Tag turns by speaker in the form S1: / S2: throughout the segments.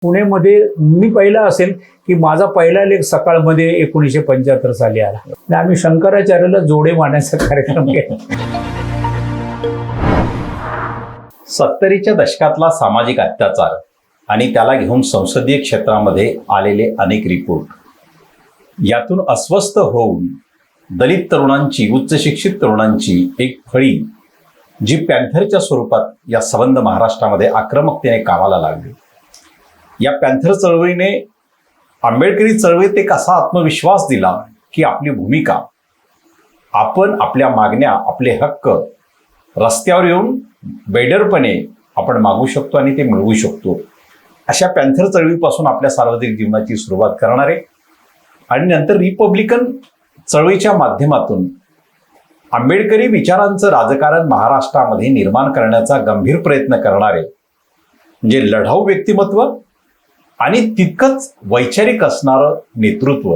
S1: पुणेमध्ये मी पहिला असेल की माझा पहिला लेख सकाळमध्ये 1975 साली आला आणि आम्ही शंकराचार्याला जोडे मारण्याचा कार्यक्रम केला.
S2: 70च्या दशकातला सामाजिक अत्याचार आणि त्याला घेऊन संसदीय क्षेत्रामध्ये आलेले अनेक रिपोर्ट यातून अस्वस्थ होऊन दलित तरुणांची, उच्च शिक्षित तरुणांची एक फळी जी पॅन्थरच्या स्वरूपात या संबंध महाराष्ट्रामध्ये आक्रमकतेने कामाला लागली. या पॅन्थर चळवळीने आंबेडकरी चळवळीत एक असा आत्मविश्वास दिला की आपली भूमिका, आपण आपल्या मागण्या, आपले हक्क रस्त्यावर येऊन बेडरपणे आपण मागू शकतो आणि ते मिळवू शकतो. अशा पॅन्थर चळवळीपासून आपल्या सार्वजनिक जीवनाची सुरुवात करणारे आणि नंतर रिपब्लिकन चळवळीच्या माध्यमातून आंबेडकरी विचारांचं राजकारण महाराष्ट्रामध्ये निर्माण करण्याचा गंभीर प्रयत्न करणारे म्हणजे लढाऊ व्यक्तिमत्व आणि तितकंच वैचारिक असणारं नेतृत्व,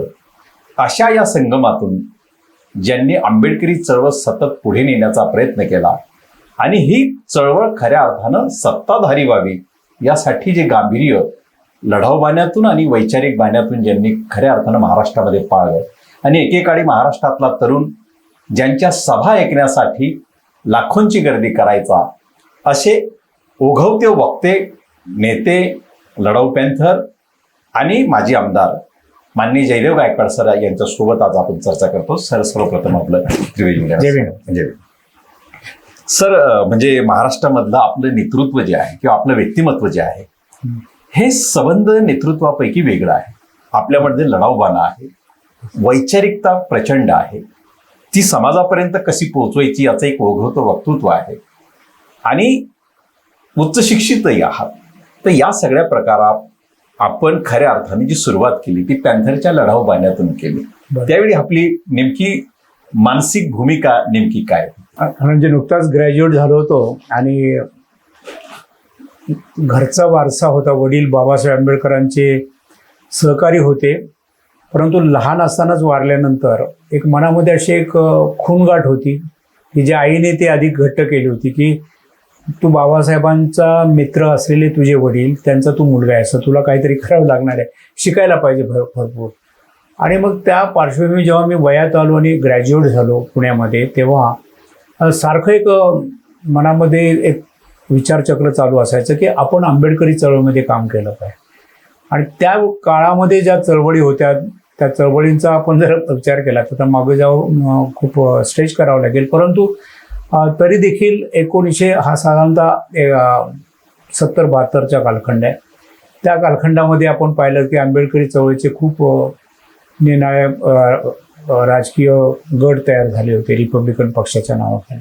S2: अशा या संगमातून ज्यांनी आंबेडकरी चळवळ सतत पुढे नेण्याचा प्रयत्न केला आणि ही चळवळ खऱ्या अर्थानं सत्ताधारी व्हावी यासाठी जे गांभीर्य लढाऊ बाण्यातून आणि वैचारिक बाण्यातून ज्यांनी खऱ्या अर्थानं महाराष्ट्रामध्ये पाळलं आणि एकेकाळी महाराष्ट्रातला तरुण ज्यांच्या सभा ऐकण्यासाठी लाखोंची गर्दी करायचा, असे ओघवते वक्ते, नेते, लढाऊ पॅन्थर आणि माजी आमदार माननीय जयदेव गायकवाड सर यांच्यासोबत आज आपण चर्चा करतो. सर, सर्वप्रथम आपलं त्रिवेदी सर, म्हणजे महाराष्ट्रामधलं आपलं नेतृत्व जे आहे किंवा आपलं व्यक्तिमत्व जे आहे हे संबंध नेतृत्वापैकी वेगळं आहे. आपल्यामध्ये लढाऊबाणा आहे, वैचारिकता प्रचंड आहे, ती समाजापर्यंत कशी पोहोचवायची याचं एक ओघवतं वक्तृत्व आहे आणि उच्च शिक्षितही आहात. तर या सगळ्या प्रकारात आपण खऱ्या अर्थाने जी सुरुवात केली ती पॅन्थरच्या लढाऊ बाण्यातून केली. त्यावेळी आपली नेमकी मानसिक भूमिका नेमकी काय?
S1: म्हणजे नुकताच ग्रॅज्युएट झालो होतो आणि घरचा वारसा होता. वडील बाबासाहेब आंबेडकरांचे सहकारी होते, परंतु लहान असतानाच वारल्यानंतर एक मनामध्ये अशी एक खूणगाठ होती की ज्या आईने ती अधिक घट्ट केली होती की तू बाबासाहेबांचा मित्र असलेले तुझे वडील, त्यांचा तू मुलगा आहे, असं तुला काहीतरी करावं लागणार आहे, शिकायला पाहिजे भरपूर. आणि मग त्या पार्श्वभूमी जेव्हा मी वयात आलो आणि ग्रॅज्युएट झालो पुण्यामध्ये, तेव्हा सारखं एक मनामध्ये एक विचारचक्र चालू असायचं की आपण आंबेडकरी चळवळीमध्ये काम केलं पाहिजे. आणि त्या काळामध्ये ज्या चळवळी होत्या त्या चळवळींचा आपण जर विचार केला तर मागे जाऊन खूप स्ट्रेच करावं लागेल. परंतु तरी देखील 1900 हा साधारणतः 70-72चा कालखंड आहे. त्या कालखंडामध्ये आपण पाहिलं की आंबेडकरी चळवळीचे खूप निर्णायक राजकीय गट तयार झाले होते रिपब्लिकन पक्षाच्या नावाखाली.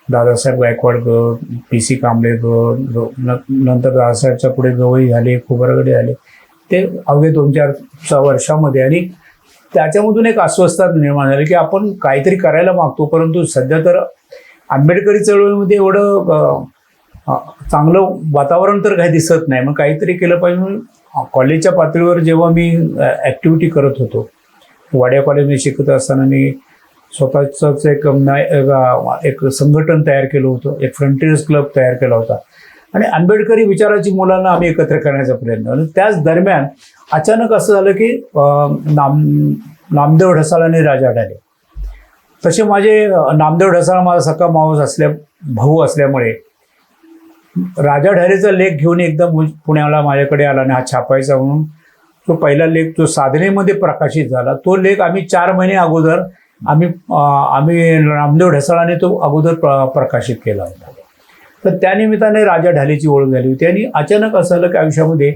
S1: दादासाहेब गायकवाड गट, PC कांबळे गट, नंतर दादासाहेबच्या पुढे गवई झाले, खोब्रागडे झाले. ते अवघे 2-4 वर्षामध्ये आणि त्याच्यामधून एक अस्वस्थता निर्माण झाली की आपण काहीतरी करायला मागतो, परंतु सध्या तर आंबेडकरी चळवळीमध्ये एवढं चांगलं वातावरण तर काही दिसत नाही, मग काहीतरी केलं पाहिजे. म्हणून कॉलेजच्या पातळीवर जेव्हा मी ॲक्टिव्हिटी करत होतो, वाड्या कॉलेजमध्ये शिकत असताना मी स्वतःचंच एक संघटन तयार केलं होतं, एक फ्रंटियर्स क्लब तयार केला होता आणि आंबेडकरी विचाराची मुलांना आम्ही एकत्र करण्याचा प्रयत्न. आणि त्याच दरम्यान अचानक असं झालं की नामदेव ढसाळ आणि राजा ढाले, तसे माझे नामदेव ढसाळ माझा सख्खा मावस भाऊ असल्यामुळे राजा ढालेचा लेख घेऊन एकदम पुण्याला माझ्याकडे आला आणि हा छापायचा म्हणून तो पहिला लेख जो साधनेमध्ये प्रकाशित झाला, तो लेख आम्ही 4 महिने अगोदर आम्ही नामदेव ढसाळाने तो अगोदर प्रकाशित केला होता. तर त्यानिमित्ताने राजा ढालेची ओळख झाली होती. आणि अचानक असं झालं की आयुष्यामध्ये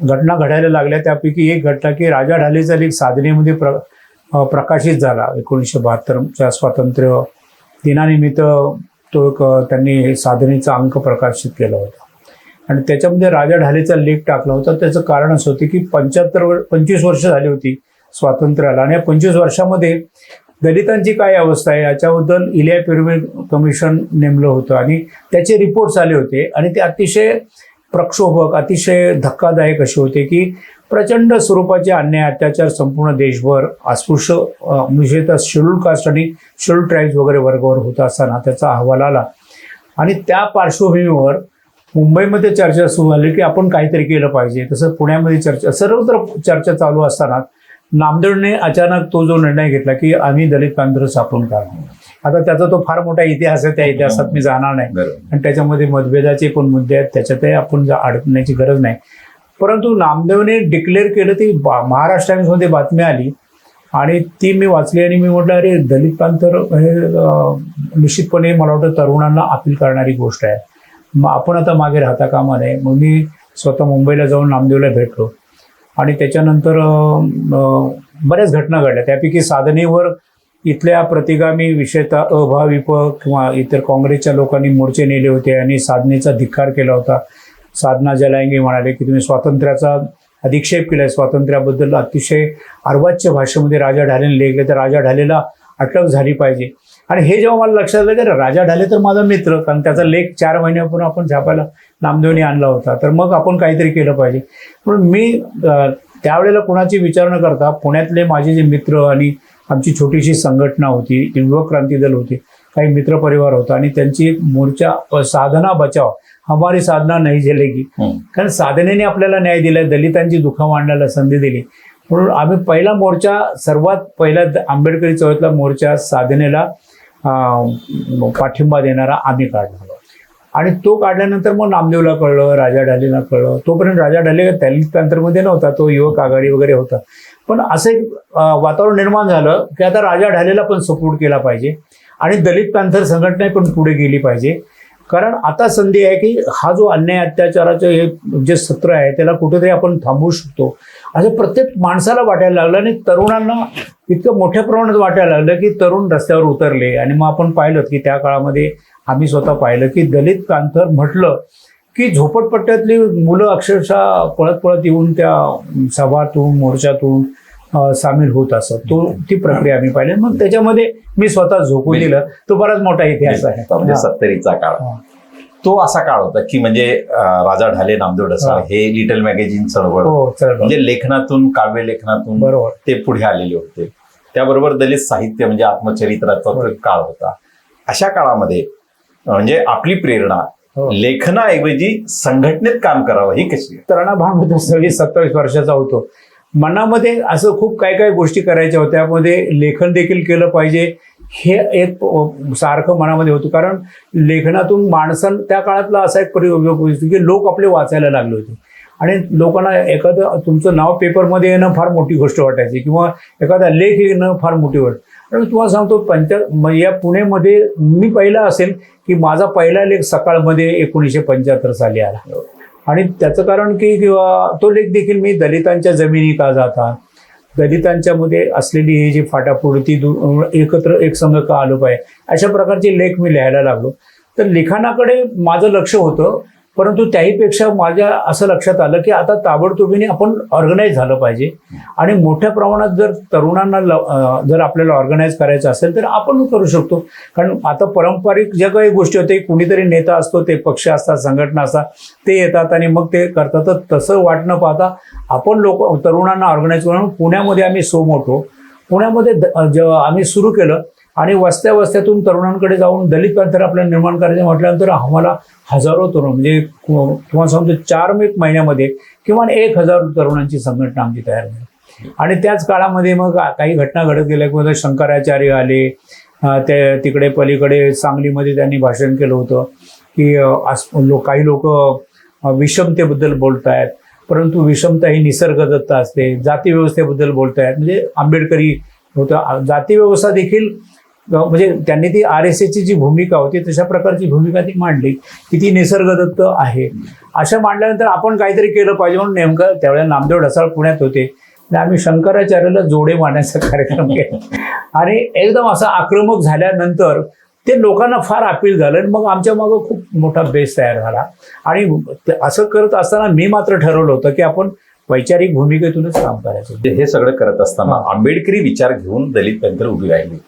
S1: घटना घडायला लागल्या. त्यापैकी एक घटना की राजा ढालेचा लेख साधनेमध्ये प्रकाशित झाला 1972च्या स्वातंत्र्य दिनानिमित्त. तो एक त्यांनी साधनेचा अंक प्रकाशित केला होता आणि त्याच्यामध्ये राजा ढालेचा लेख टाकला होता. त्याचं कारण असं होतं की 25 वर्ष झाली होती स्वातंत्र्याला आणि या 25 वर्षामध्ये दलितांची काय अवस्था आहे याच्याबद्दल इलिया पिरमिड कमिशन नेमलं होतं आणि त्याचे रिपोर्ट्स आले होते आणि ते अतिशय प्रक्षोभक, अतिशय धक्कादायक असे होते की प्रचंड स्वरूपाचे अन्याय अत्याचार संपूर्ण देशभर अस्पृश्य विशेषतः शेड्यूल कास्ट आणि शेड्यूल ट्राईब्स वगैरे वर्गावर होत असताना त्याचा अहवाल आला. आणि त्या पार्श्वभूमीवर मुंबईमध्ये चर्चा सुरू झाली की आपण काहीतरी केलं पाहिजे. तसं पुण्यामध्ये चर्चा सर्वत्र चर्चा चालू असताना नामदेवने अचानक तो जो निर्णय घेतला की आम्ही दलित पॅंथर स्थापन करणार. आता त्याचा तो फार मोठा इतिहास आहे, त्या इतिहासात मी जाणार नाही आणि त्याच्यामध्ये मतभेदाचे पण मुद्दे आहेत, त्याच्यातही आपण अडकण्याची गरज नाही. परंतु नामदेवने डिक्लेअर केलं, ती महाराष्ट्र टाइम्समध्ये बातमी आली आणि ती मी वाचली आणि मी म्हटलं अरे दलित पॅंथर हे निश्चितपणे मला वाटतं तरुणांना अपील करणारी गोष्ट आहे. मग आपण आता मागे राहता कामा नये. मग मी स्वतः मुंबईला जाऊन नामदेवला भेटलो आणि त्याच्यानंतर बऱ्याच घटना घडल्या. त्यापैकी साधनेवर इथल्या प्रतिगामी विषयता अभाविप किंवा इतर काँग्रेसच्या लोकांनी मोर्चे नेले होते आणि साधनेचा धिक्कार केला होता. साधना जलाएंगे म्हणाले की तुम्ही स्वातंत्र्याचा अधिक्षेप केलाय, स्वातंत्र्याबद्दल अतिशय अर्वाच्य भाषेमध्ये राजा ढालेने लिहिले, तर राजा ढालेला अटक झाली पाहिजे. आणि हे जेव्हा मला लक्षात आलं की राजा ढाले तर माझा मित्र, कारण त्याचा लेख 4 महिन्यापूर्वी आपण छापायला नामदेवने आणला होता, तर मग आपण काहीतरी केलं पाहिजे. म्हणून मी त्यावेळेला कोणाची विचार न करता पुण्यातले माझे जे मित्र आणि आमची छोटीशी संघटना होती, युवक क्रांती दल होती, काही मित्रपरिवार होता आणि त्यांची एक मोर्चा साधना बचाव हमारी साधना नाही जलेगी, कारण साधनेने आपल्याला न्याय दिला, दलितांची दुःख मांडण्याला संधी दिली. म्हणून आम्ही पहिला मोर्चा, सर्वात पहिला आंबेडकरी चळवळीतला मोर्चा साधनेला पाठिंबा देणारा आम्ही काढला आणि तो काढल्यानंतर मग नामदेवला कळलं, राजा ढालेला कळलं. तोपर्यंत राजा ढाले दलित पॅंथरमध्ये नव्हता, तो युवक आघाडी वगैरे होता. पण असं एक वातावरण निर्माण झालं की आता राजा ढालेला पण सपोर्ट केला पाहिजे आणि दलित पॅंथर संघटना पण पुढे गेली पाहिजे. कारण आता संधी आहे की हा जो अन्याय अत्याचाराचं हे जे सत्र आहे त्याला कुठेतरी आपण थांबवू शकतो असं प्रत्येक माणसाला वाटायला लागलं आणि तरुणांना इतकं मोठ्या प्रमाणात वाटायला लागलं की तरुण रस्त्यावर उतरले. आणि मग आपण पाहिलं की त्या काळामध्ये आम्ही स्वतः पाहिलं की दलित पॅंथर म्हटलं की झोपडपट्ट्यातली मुलं अक्षरशः पळत पळत येऊन त्या सभातून मोर्चातून सामील होत असत. ती प्रक्रिया आम्ही पाहिली. मग त्याच्यामध्ये मी स्वतः झोकून दिलं. तो बराच मोठा इतिहास आहे.
S2: म्हणजे 70चा काळ तो असा काळ होता की म्हणजे राजा ढाले, नामदेव ढसाळ हे लिटल मॅगझिन चळवळ म्हणजे लेखनातून, काव्य लेखनातून
S1: बरोबर
S2: ते पुढे आलेले होते. त्याबरोबर दलित साहित्य म्हणजे आत्मचरित्राचा काळ होता. अशा काळामध्ये म्हणजे आपली प्रेरणा लेखनाऐवजी संघटनेत काम करावं ही कशी?
S1: तरुणाभान होतो, 27 वर्षाचा होतो. मनामध्ये असं खूप काही काही गोष्टी करायच्या होत्या, त्यामध्ये लेखन देखील केलं पाहिजे हे एक सारखं मनामध्ये होतं. कारण लेखनातून त्या काळातला असा एक परियोग की लोक आपले वाचायला लागले होते आणि लोकांना एखादं तुमचं नाव पेपरमध्ये येणं फार मोठी गोष्ट वाटायची किंवा एखादा लेख येणं फार मोठी गोष्ट. आणि तुम्हाला सांगतो या पुणेमध्ये मी पहिला असेल की माझा पहिला लेख सकाळमध्ये 1975 साली आला आणि त्याचं कारण की तो लेख देखील मी दलितांच्या जमिनी का जातात, दलितांच्या मध्ये असलेली ही जी फाटाफूट ती एकत्र एकसंघ का आलं पाहिजे, अशा प्रकारचे लेख मी लिहायला लागलो. तर लिखाणाकडे माझं लक्ष होतं. परंतु त्याहीपेक्षा माझ्या असं लक्षात आलं की आता ताबडतोबीने आपण ऑर्गनाईज झालं पाहिजे आणि मोठ्या प्रमाणात जर तरुणांना जर आपल्याला ऑर्गनाईज करायचं असेल तर आपण करू शकतो. कारण आता पारंपरिक ज्या काही गोष्टी होते, कुणीतरी नेता असतो, ते पक्ष असतात, संघटना असतात, ते येतात आणि मग ते करतात. तर तसं वाट न पाहता आपण तरुणांना ऑर्गनाईज करून पुण्यामध्ये आम्ही पुण्यामध्ये जेव्हा आम्ही सुरू केलं आणि वस्त्या वस्त्यातून तरुणांकडे जाऊन दलित पॅंथर आपल्याला निर्माण करायचं म्हटल्यानंतर आम्हाला हजारो तरुण म्हणजे किंवा समजा 4 महिन्यामध्ये किमान 1000 तरुणांची संघटना आमची तयार झाली. आणि त्याच काळामध्ये मग काही घटना घडत गेल्या किंवा शंकराचार्य आले, ते तिकडे पलीकडे सांगलीमध्ये त्यांनी भाषण केलं होतं की काही लोक विषमतेबद्दल बोलतायत, परंतु विषमता ही निसर्गदत्त असते. जाती व्यवस्थेबद्दल बोलतायत, म्हणजे आंबेडकरी होतं. जाती व्यवस्था देखील म्हणजे त्यांनी ती RSSची जी भूमिका होती तशा प्रकारची भूमिका ती मांडली की ती निसर्गदत्त आहे. अशा मांडल्यानंतर आपण काहीतरी केलं पाहिजे म्हणून नेमकं त्यावेळेला नामदेव ढसाळ पुण्यात होते. आम्ही शंकराचार्याला जोडे मांडण्याचा कार्यक्रम केला आणि एकदम असा आक्रमक झाल्यानंतर ते लोकांना फार अपील झालं आणि मग आमच्या मागं खूप मोठा बेस तयार झाला. आणि असं करत असताना मी मात्र ठरवलं होतं की आपण वैचारिक भूमिकेतूनच काम करायचं.
S2: हे सगळं करत असताना आंबेडकरी विचार घेऊन दलित पॅंथर उभी राहिली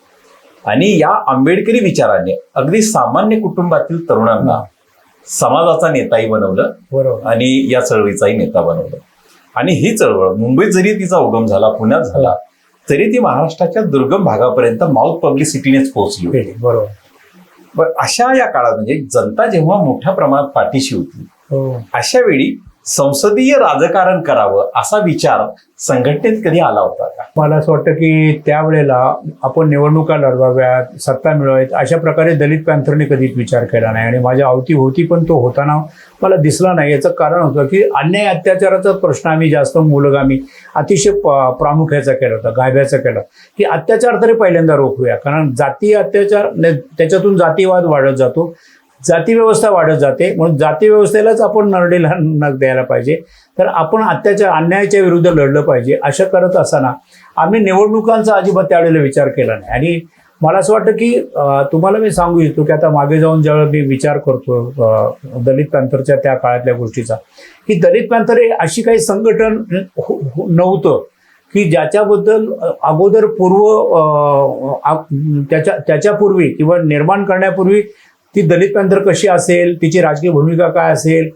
S2: आणि या आंबेडकरी विचाराने अगदी सामान्य कुटुंबातील तरुणांना समाजाचा नेताही बनवलं.
S1: बरोबर.
S2: आणि या चळवळीचाही नेता बनवलं. आणि ही चळवळ मुंबईत जरी तिचा उगम झाला, पुण्यात झाला, तरी ती महाराष्ट्राच्या दुर्गम भागापर्यंत माउथ पब्लिसिटीनेच पोहोचली.
S1: बरोबर.
S2: अशा या काळात म्हणजे जनता जेव्हा मोठ्या प्रमाणात पाठीशी होती अशा वेळी संसदीय राजकारण करावं असा विचार संघटनेत कधी आला होता का?
S1: मला असं वाटतं की त्यावेळेला आपण निवडणुका लढवाव्यात, सत्ता मिळवाव्यात, अशा प्रकारे दलित पॅन्थरने कधीच विचार केला नाही. आणि माझ्या अवतीभोवती पण तो होताना मला दिसला नाही. याचं कारण होतं की अन्याय अत्याचाराचा प्रश्न आम्ही जास्त मूलगामी अतिशय प्रामुख्याचा केला होता, गाभ्याचा केला की अत्याचार तरी पहिल्यांदा रोखूया. कारण जातीय अत्याचार त्याच्यातून जातीवाद वाढत जातो, जाती व्यवस्था वाढत जाते. म्हणून जाती व्यवस्थेलाच आपण नरडीला नख द्यायला पाहिजे. तर आपण अत्याचार अन्यायाच्या विरुद्ध लढलं पाहिजे. अशा करत असताना आम्ही निवडणुकांचा अजिबात त्यावेळेला विचार केला नाही. आणि मला असं वाटतं की तुम्हाला मी सांगू इच्छितो की आता मागे जाऊन ज्यावेळेला मी विचार करतो दलित पॅन्थरच्या त्या काळातल्या गोष्टीचा, की दलित पॅन्थर हे अशी काही संघटन नव्हतं की ज्याच्याबद्दल अगोदर त्याच्यापूर्वी किंवा निर्माण करण्यापूर्वी ती दलित पॅन्थर कशी असेल, तिची राजकीय भूमिका काय असेल,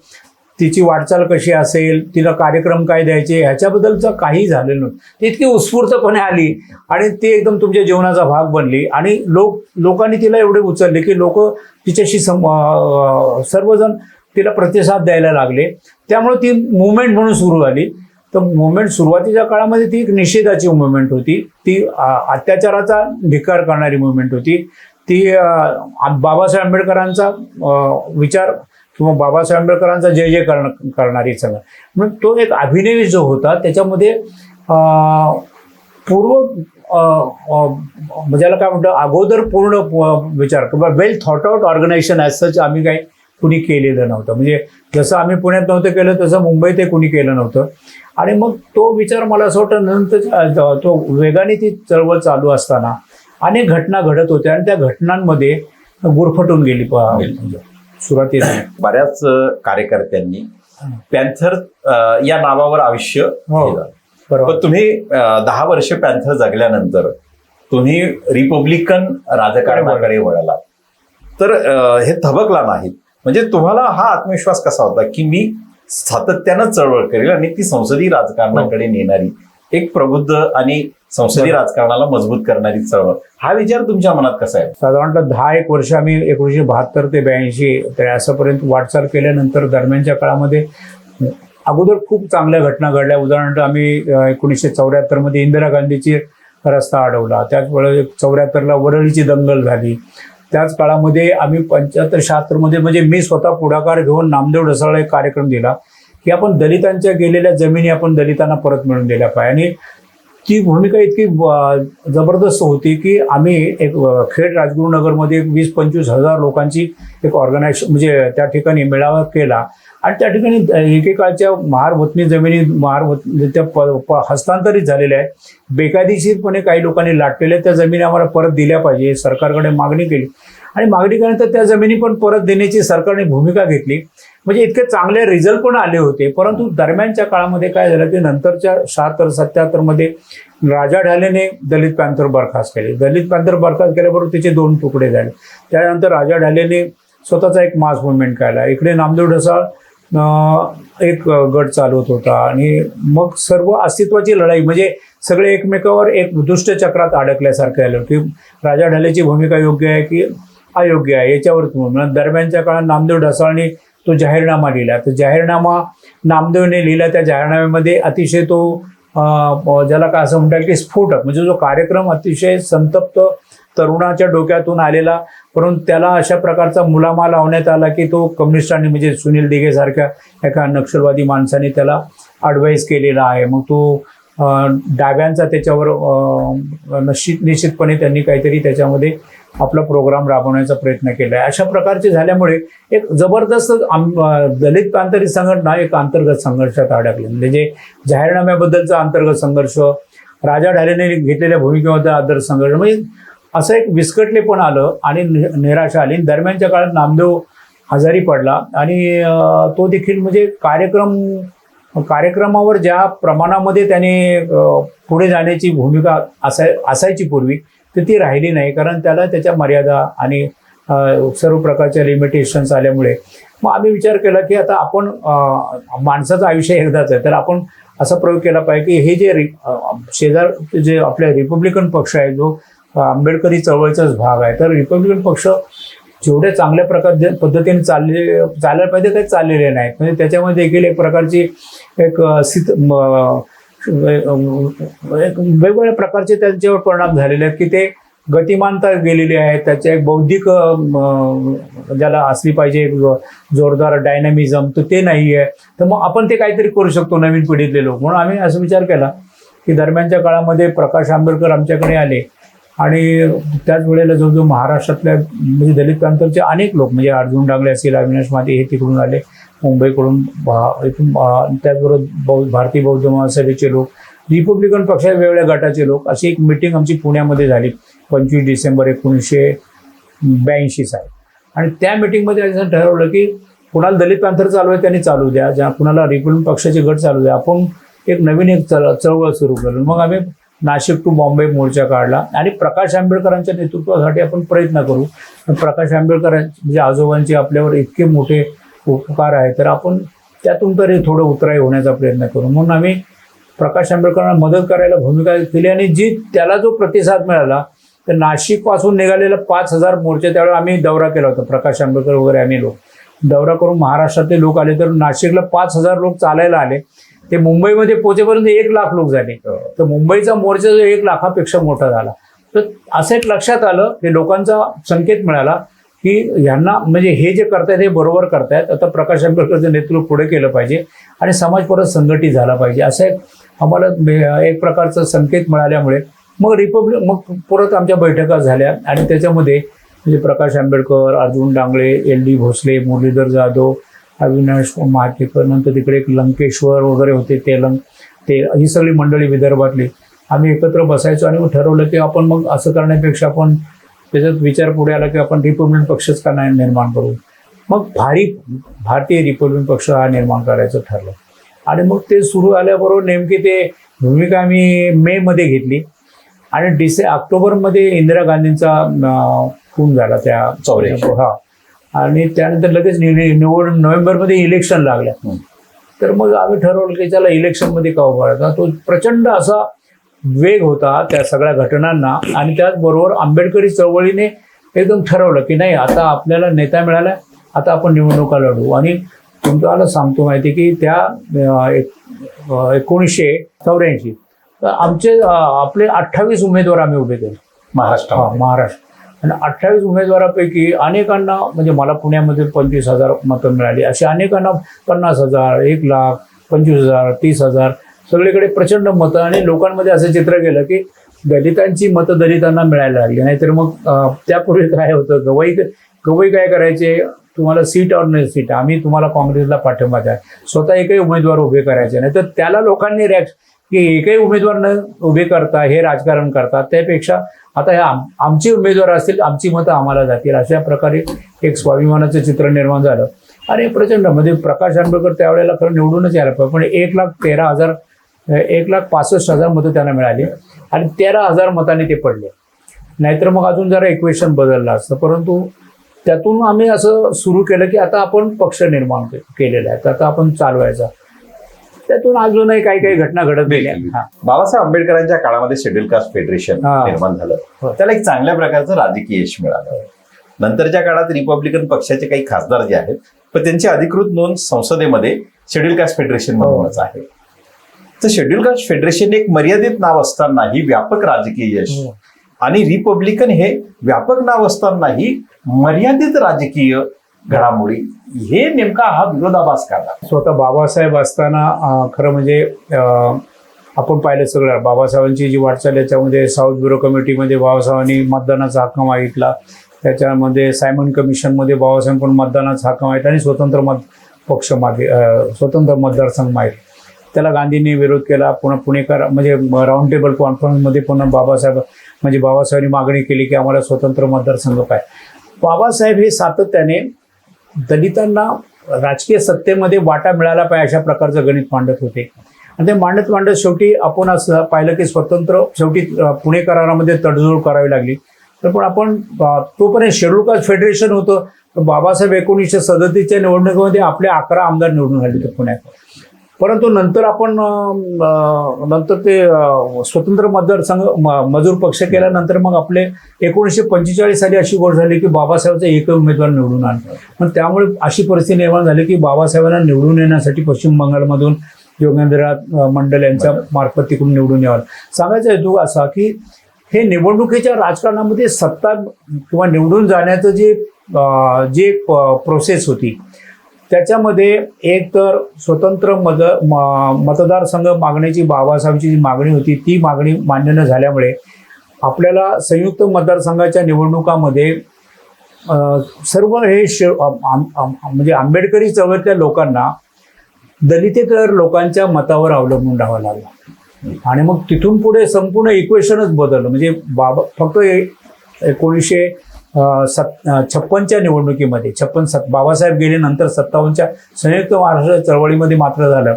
S1: तिची वाटचाल कशी असेल, तिला कार्यक्रम काय द्यायचे, ह्याच्याबद्दलचं काही झालेलं नव्हतं. ती इतकी उत्स्फूर्तपणे आली आणि ती एकदम तुमच्या जीवनाचा भाग बनली. आणि लोकांनी तिला एवढे उचलले की लोक तिच्याशी सर्वजण तिला प्रतिसाद द्यायला लागले. त्यामुळे ती मुवमेंट म्हणून सुरू झाली. तर मुवमेंट सुरुवातीच्या काळामध्ये ती एक निषेधाची मुवमेंट होती, ती अत्याचाराचा धिक्कार करणारी मुवमेंट होती. ती बाबासाहेब आंबेडकरांचा विचार किंवा बाबासाहेब आंबेडकरांचा जय जय करणारी संघटना. म्हणून तो एक अभिनय जो होता त्याच्यामध्ये ज्याला काय म्हणतो अगोदर पूर्ण विचार किंवा well thought out organisation as such आम्ही काही कुणी केलेलं नव्हतं. म्हणजे जसं आम्ही पुण्यात नव्हतं केलं तसं मुंबईत ते कुणी केलं नव्हतं. आणि मग तो विचार मला असं वाटतं नंतर तो वेगाने ती चळवळ चालू असताना अनेक घटना घडत होत्या आणि त्या घटनांमध्ये गुरफटून गेली सुरुवातीला.
S2: बऱ्याच कार्यकर्त्यांनी पॅन्थर या नावावर आयुष्य केलं. पण तुम्ही 10 वर्ष पॅन्थर जगल्यानंतर तुम्ही रिपब्लिकन राजकारणाकडे वळला. तर हे थबकला नाही. म्हणजे तुम्हाला हा आत्मविश्वास कसा होता की मी सातत्यानं चळवळ करेल आणि ती संसदीय राजकारणाकडे नेणारी एक प्रबुद्ध आणि संसदीय राजकारणाला मजबूत करणारी चळवळ, हा विचार तुमच्या मनात कसा आहे?
S1: साधारणतः 10-1 वर्ष आम्ही 1972 ते 82 तर असंपर्यंत वाटचाल केल्यानंतर दरम्यानच्या काळामध्ये अगोदर खूप चांगल्या घटना घडल्या. उदाहरणार्थ आम्ही 1974 मध्ये इंदिरा गांधीची रस्ता अडवला. त्याच वेळेला 74ला वरळीची दंगल झाली. त्याच काळामध्ये आम्ही 75-76 मध्ये म्हणजे मी स्वतः पुढाकार घेऊन नामदेव ढसाळला एक कार्यक्रम दिला की आपण दलितांच्या गेलेल्या जमिनी आपण दलितांना परत मिळवून दिल्या पाहिजे. आणि ती भूमिका इतकी जबरदस्त होती की आम्ही एक खेड राजगुरुनगरमध्ये 20-25 हजार लोकांची एक ऑर्गनायझेशन म्हणजे त्या ठिकाणी मेळावा केला. आणि त्या ठिकाणी एकेकाळच्या महारवतनी जमिनी त्या हस्तांतरित झालेल्या आहेत. बेकायदेशीरपणे काही लोकांनी लाटलेल्या त्या जमिनी आम्हाला परत दिल्या पाहिजे सरकारकडे मागणी केली. आणि मागणी केल्यानंतर त्या जमिनी पण परत देण्याची सरकारने भूमिका घेतली. म्हणजे इतके चांगले रिझल्ट पण आले होते. परंतु दरम्यानच्या काळामध्ये काय झालं की नंतरच्या 76-77 मध्ये राजा ढालेने दलित पॅन्थर बरखास्त केले. दलित पॅन्थर बरखास्त केल्याबरोबर त्याचे 2 तुकडे झाले. त्यानंतर राजा ढालेने स्वतःचा एक मास मुवमेंट केला. इकडे नामदेव ढसाळ एक गट चालवत होता. आणि मग सर्व अस्तित्वाची लढाई म्हणजे सगळे एकमेकावर एक दुष्ट चक्रात अडकल्यासारखं झालं की राजा ढालेची भूमिका योग्य आहे की अयोग्य आहे याच्यावर. दरम्यानच्या काळात नामदेव ढसाळने तो जाहीरनामा लिहिला. तर जाहीरनामा नामदेवने लिहिला. त्या जाहीरनाम्यामध्ये अतिशय तो ज्याला काय असं म्हणता येईल की स्फोटक म्हणजे जो कार्यक्रम अतिशय संतप्त तरुणाच्या डोक्यातून आलेला, परंतु त्याला अशा प्रकारचा मुलामा लावण्यात आला की तो कम्युनिस्टांनी म्हणजे सुनील दिघे सारख्या एका नक्षलवादी माणसाने त्याला ॲडवाईस केलेला आहे. मग तो डाव्यांचा त्याच्यावर निश्चितपणे त्यांनी काहीतरी त्याच्यामध्ये आपला प्रोग्राम राबवण्याचा प्रयत्न केला आहे. अशा प्रकारचे झाल्यामुळे एक जबरदस्त दलित पॅन्थरी संघटना एक अंतर्गत संघर्षात अडकली. म्हणजे जे जाहीरनाम्याबद्दलचा अंतर्गत संघर्ष, राजा ढालेने घेतलेल्या भूमिकेबद्दल आदर संघर्ष, म्हणजे असं एक विस्कटले पण आलं आणि निराशा आली. दरम्यानच्या काळात नामदेव आजारी पडला आणि तो देखील म्हणजे कार्यक्रमावर ज्या प्रमाणामध्ये त्याने पुढे जाण्याची भूमिका असायची पूर्वी तर ती राहिली नाही. कारण त्याला त्याच्या मर्यादा आणि सर्व प्रकारच्या लिमिटेशन्स आल्यामुळे मग आम्ही विचार केला की आता आपण माणसाचं आयुष्य एकदाच आहे तर आपण असा प्रयोग केला पाहिजे की हे जे शेजार जे आपल्या रिपब्लिकन पक्ष आहे जो आंबेडकरी चळवळीचाच भाग आहे तर रिपब्लिकन पक्ष जेवढ्या चांगल्या पद्धतीने चालायला पाहिजे ते चाललेले नाहीत. म्हणजे त्याच्यामध्ये देखील एक प्रकारची एक वेगवेगळ्या प्रकारचे त्यांच्यावर परिणाम झालेले आहेत की ते गतिमानता गेलेली आहे. त्याच्या एक बौद्धिक ज्याला असली पाहिजे एक जोरदार डायनॅमिझम तर ते नाही आहे. तर मग आपण ते काहीतरी करू शकतो नवीन पिढीतले लोक. म्हणून आम्ही असा विचार केला की दरम्यानच्या काळामध्ये प्रकाश आंबेडकर आमच्याकडे आले आणि त्याच वेळेला जो महाराष्ट्रातल्या म्हणजे दलित प्रांतांचे अनेक लोक म्हणजे अर्जुन डांगले असतील, अविनाश माते हे तिकडून आले मुंबईकडून, त्याचबरोबर भारतीय बौद्ध महासभेचे लोक, रिपब्लिकन पक्षाच्या वेगवेगळ्या गटाचे लोक, अशी एक मिटिंग आमची पुण्यामध्ये झाली 25 डिसेंबर 1982 साली. आणि त्या मिटिंगमध्ये असं ठरवलं की कुणाला दलित पॅंथर चालू आहे त्यांनी चालू द्या, ज्या कुणाला रिपब्लिकन पक्षाचे गट चालू द्या, आपण एक नवीन एक चळवळ सुरू करू. मग आम्ही नाशिक टू बॉम्बे मोर्चा काढला आणि प्रकाश आंबेडकरांच्या नेतृत्वासाठी आपण प्रयत्न करू. प्रकाश आंबेडकर म्हणजे आजोबांचे आपल्यावर इतके मोठे उपकार आहे तर आपण त्यातून तरी थोडं उतराई होण्याचा प्रयत्न करू. म्हणून आम्ही प्रकाश आंबेडकरांना मदत करायला भूमिका केली आणि जी त्याला जो प्रतिसाद मिळाला तर नाशिकपासून निघालेला 5,000 मोर्चे त्यावेळेला आम्ही दौरा केला होता. प्रकाश आंबेडकर वगैरे आम्ही लोक दौरा करून महाराष्ट्रातले लोक आले तर नाशिकला 5,000 लोक चालायला आले. ते मुंबईमध्ये पोहोचेपर्यंत 1,00,000 लोक झाले. तर मुंबईचा मोर्चा जो 1,00,000पेक्षा मोठा झाला. तर असं एक लक्षात आलं की लोकांचा संकेत मिळाला की ह्यांना म्हणजे हे जे करतायत हे बरोबर करतायत. आता प्रकाश आंबेडकरचं नेतृत्व पुढे केलं पाहिजे आणि समाज परत संघटित झाला पाहिजे असं एक आम्हाला एक प्रकारचा संकेत मिळाल्यामुळे मग परत आमच्या बैठका झाल्या आणि त्याच्यामध्ये म्हणजे प्रकाश आंबेडकर, अर्जुन डांगळे, LD भोसले, मुरलीधर जाधव, अविनाश महातेकर, नंतर तिकडे एक लंकेश्वर वगैरे होते ते ही सगळी मंडळी विदर्भातली आम्ही एकत्र बसायचो आणि मग ठरवलं की आपण मग असं करण्यापेक्षा आपण त्याच्यात विचार पुढे आला की आपण रिपब्लिकन पक्षच का नाही निर्माण करू. मग भारतीय रिपब्लिकन पक्ष हा निर्माण करायचं ठरलं आणि मग ते सुरू आल्याबरोबर नेमकी ते भूमिका आम्ही मेमध्ये घेतली आणि ऑक्टोबरमध्ये इंदिरा गांधींचा खून झाला त्या
S2: 84.
S1: हा आणि त्यानंतर लगेच नोव्हेंबरमध्ये इलेक्शन लागल्या. तर मग आम्ही ठरवलं की त्याला इलेक्शनमध्ये का उभारायचा. तो प्रचंड असा वेग होता त्या सगळ्या घटनांना आणि त्याचबरोबर आंबेडकरी चळवळीने एकदम ठरवलं की नाही आता आपल्याला नेता मिळाला, आता आपण निवडणुका लढू. आणि तुम्हाला सांगतो माहिती की त्या 1984 तर आपले 28 उमेदवार आम्ही उभे केले महाराष्ट्र आणि 28 उमेदवारापैकी अनेकांना म्हणजे मला पुण्यामध्ये 25,000 मतं मिळाली, अशी अनेकांना 50,000, 1,00,000, 25,000, 30,000 सगळीकडे प्रचंड मतं. आणि लोकांमध्ये असं चित्र गेलं की दलितांची मतं दलितांना मिळायला लागली. नाहीतर मग त्यापूर्वी काय होतं, गवई काय करायचे, तुम्हाला सीट और नाही सीट, आम्ही तुम्हाला काँग्रेसला पाठिंबा द्या, स्वतः एकही उमेदवार उभे करायचे नाही. तर त्याला लोकांनी की एकही उमेदवार न उभे करता हे राजकारण करतात, त्यापेक्षा आता हे आमचे उमेदवार असतील, आमची मतं आम्हाला जातील, अशा प्रकारे एक स्वाभिमानाचं चित्र निर्माण झालं. आणि प्रचंड म्हणजे प्रकाश आंबेडकर त्यावेळेला खरं निवडूनच यायला पाहिजे, पण 1,65,000 मतं त्यांना मिळाली आणि 13,000 मतांनी ते पडले. नाहीतर मग अजून जरा इक्वेशन बदललं असतं. परंतु त्यातून आम्ही असं सुरू केलं की आता आपण पक्ष निर्माण केलेला आहे, तर आता आपण चालवायचा. त्यातून अजूनही काही घटना घडत गेल्या.
S2: बाबासाहेब आंबेडकरांच्या काळामध्ये शेड्यूल कास्ट फेडरेशन निर्माण झालं, त्याला एक चांगल्या प्रकारचं राजकीय यश मिळालं. नंतरच्या काळात रिपब्लिकन पक्षाचे काही खासदार जे आहेत पण त्यांची अधिकृत नोंद संसदेमध्ये शेड्यूल कास्ट फेडरेशन म्हणूनच आहे. तर शेड्यूल कास्ट फेडरेशन एक मर्यादित नाव असतानाही व्यापक राजकीय यश आणि रिपब्लिकन हे व्यापक नाव असतानाही मर्यादित राजकीय घडामोडी, हे नेमका हा विरोधाभास काढला.
S1: स्वतः बाबासाहेब असताना खरं म्हणजे आपण पाहिलं सगळं बाबासाहेबांची जी वाटचाल याच्यामध्ये साऊथ ब्युरो कमिटीमध्ये बाबासाहेबांनी मतदानाचा हक्क मागितला, त्याच्यामध्ये सायमन कमिशनमध्ये बाबासाहेब पण मतदानाचा हक्क मागितला आणि स्वतंत्र मतदारसंघ मागितला. त्याला गांधींनी विरोध केला. पुन्हा पुणेकर म्हणजे राऊंड टेबल कॉन्फरन्समध्ये पुन्हा बाबासाहेबांनी मागणी केली की आम्हाला स्वतंत्र मतदारसंघ पाहिजे. बाबासाहेब हे सातत्याने दलितांना राजकीय सत्तेमध्ये वाटा मिळाला पाहिजे अशा प्रकारचं गणित मांडत होते. आणि ते मांडत शेवटी आपण असं पाहिलं की शेवटी पुणे करारामध्ये तडजोड करावी लागली. तर पण आपण तोपर्यंत शेड्यूल कास्ट फेडरेशन होतं. तर बाबासाहेब 1937च्या निवडणुकीमध्ये आपले 11 आमदार निवडून आले होते पुण्यात. परंतु नंतर आपण नंतर ते स्वतंत्र मतदारसंघ मजूर पक्ष केल्यानंतर मग आपले 1945 साली अशी गोष्ट झाली की बाबासाहेबांचा एकही उमेदवार निवडून आला. पण त्यामुळे अशी परिस्थिती निर्माण झाली की बाबासाहेबांना निवडून येण्यासाठी पश्चिम बंगालमधून योगेंद्रनाथ मंडल यांच्या मार्फत तिकडून निवडून यावं. सांगायचा हेतू असा की हे निवडणुकीच्या राजकारणामध्ये सत्ता किंवा निवडून जाण्याचं जे प्रोसेस होती त्याच्यामध्ये एक तर स्वतंत्र मतदारसंघ मागण्याची बाबासाहेबांची जी मागणी होती ती मागणी मान्य न झाल्यामुळे आपल्याला संयुक्त मतदारसंघाच्या निवडणुकामध्ये सर्व हे म्हणजे आंबेडकरी चळवळीतल्या लोकांना दलितेतर लोकांच्या मतावर अवलंबून राहावं लागलं. आणि मग तिथून पुढे संपूर्ण इक्वेशनच बदललं. म्हणजे फक्त 1956च्या निवडणुकीमध्ये बाबासाहेब गेले नंतर 57च्या संयुक्त महाराष्ट्र चळवळीमध्ये मात्र झालं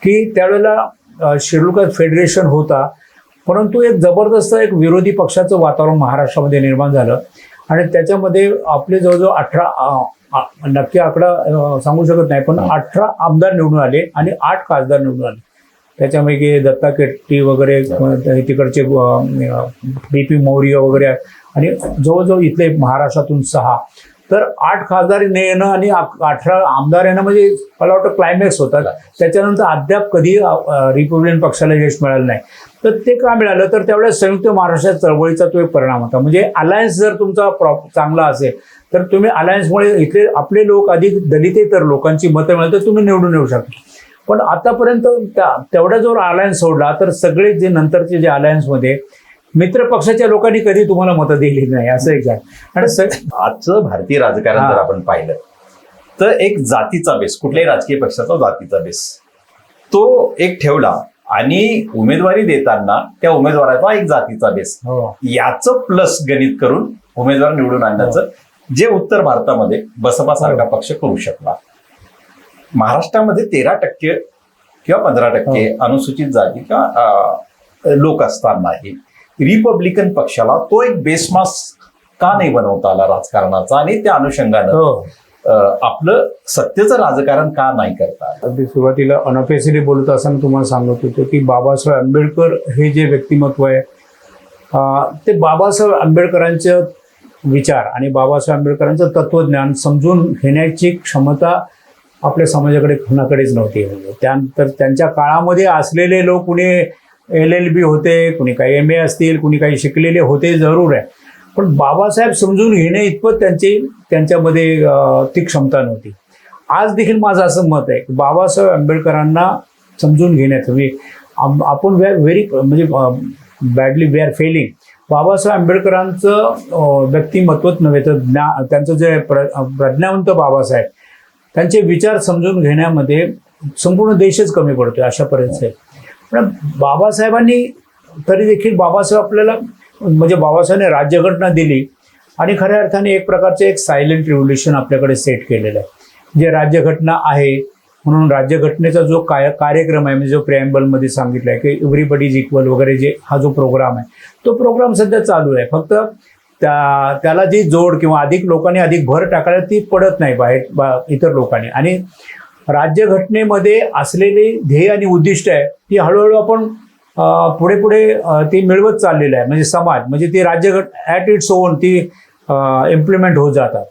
S1: की त्यावेळेला शेड्यूल फेडरेशन होता, परंतु एक जबरदस्त एक विरोधी पक्षाचं वातावरण महाराष्ट्रामध्ये निर्माण झालं. आणि त्याच्यामध्ये आपले जवळजवळ 18 नक्की आकडा सांगू शकत नाही, पण 18 आमदार निवडून आले आणि 8 खासदार निवडून आले. त्याच्यापैकी दत्ता केट्टी वगैरे तिकडचे BP मौर्य वगैरे आणि जवळजवळ इथले महाराष्ट्रातून 6, तर 8 खासदार येणं आणि 18 आमदार येणं म्हणजे मला वाटतं क्लायमॅक्स होता. त्याच्यानंतर अद्याप कधी रिपब्लिकन पक्षाला यश मिळालं नाही. तर ते का मिळालं तर त्यावेळेस संयुक्त महाराष्ट्र चळवळीचा तो एक परिणाम होता. म्हणजे अलायन्स जर तुमचा चांगला असेल तर तुम्ही अलायन्समुळे इथले आपले लोक अधिक दलितेतर लोकांची मतं मिळाली तर तुम्ही निवडून येऊ शकता. पण आतापर्यंत तेवढा जो अलायन्स सोडला तर सगळे जे नंतरचे जे अलायन्समध्ये मित्र पक्षाच्या लोकांनी कधी तुम्हाला मतं दिली नाही असं एक आहे. आणि
S2: आजचं भारतीय राजकारण जर आपण पाहिलं तर एक जातीचा बेस, कुठल्याही राजकीय पक्षाचा जातीचा बेस तो एक ठेवला आणि उमेदवारी देताना त्या उमेदवाराचा एक जातीचा बेस याचं प्लस गणित करून उमेदवार निवडून आणण्याचं जे उत्तर भारतामध्ये बसपा सारखा पक्ष करू शकला. महाराष्ट्रामध्ये 13% किंवा 15% अनुसूचित जाती किंवा लोक असतानाही रिपब्लिकन पक्षाला तो एक बेसमास का नाही बनवता आला राजकारणाचा आणि त्या अनुषंगानं आपलं सत्तेचं राजकारण का नाही करता.
S1: अगदी सुरुवातीला अनपेक्षितली बोलत असताना तुम्हाला सांगत होतो की बाबासाहेब आंबेडकर हे जे व्यक्तिमत्व आहे ते बाबासाहेब आंबेडकरांचे विचार आणि बाबासाहेब आंबेडकरांचं तत्वज्ञान समजून घेण्याची क्षमता आपल्या समाजाकडे कुणाकडेच नव्हती. त्यानंतर त्यांच्या काळामध्ये असलेले लोक कुणी LLB होते, कुणी काही MA असतील, कुणी काही शिकलेले होते जरूर आहे, पण बाबासाहेब समजून घेणे इतपत त्यांच्यामध्ये ती क्षमता नव्हती. आज देखील माझं असं मत आहे की बाबासाहेब आंबेडकरांना समजून घेण्याचं आपण व्हेरी म्हणजे badly we are failing. Babasaheb आंबेडकरांचं व्यक्तिमत्वच नव्हे तर त्यांचं जे प्रज्ञावंत बाबासाहेब त्यांचे विचार समजून घेण्यामध्ये संपूर्ण देशच कमी पडतोय अशा परिस्थिती आहे. पण बाबासाहेबांनी तरी देखील बाबासाहेब आपल्याला म्हणजे बाबासाहेबांनी राज्यघटना दिली आणि खऱ्या अर्थाने एक प्रकारचे एक सायलेंट रिव्होल्युशन आपल्याकडे सेट केलेलं आहे. जे राज्यघटना आहे म्हणून राज्यघटनेचा जो कार्यक्रम आहे म्हणजे जो प्रेम्बलमध्ये सांगितलं आहे की एव्हरीबडी इज इक्वल वगैरे जे हा जो प्रोग्राम आहे तो प्रोग्राम सध्या चालू आहे. फक्त त्याला जी जोड किंवा अधिक लोकांनी अधिक भर टाकायला ती पडत नाही बाहेर इतर लोकांनी. आणि राज्यघटनेमध्ये असलेले ध्येय आणि उद्दिष्ट आहे ती हळूहळू आपण पुढे पुढे ती मिळवत चाललेलं आहे. म्हणजे समाज म्हणजे ती ॲट इट्स ओन ती इम्प्लिमेंट होत जातात.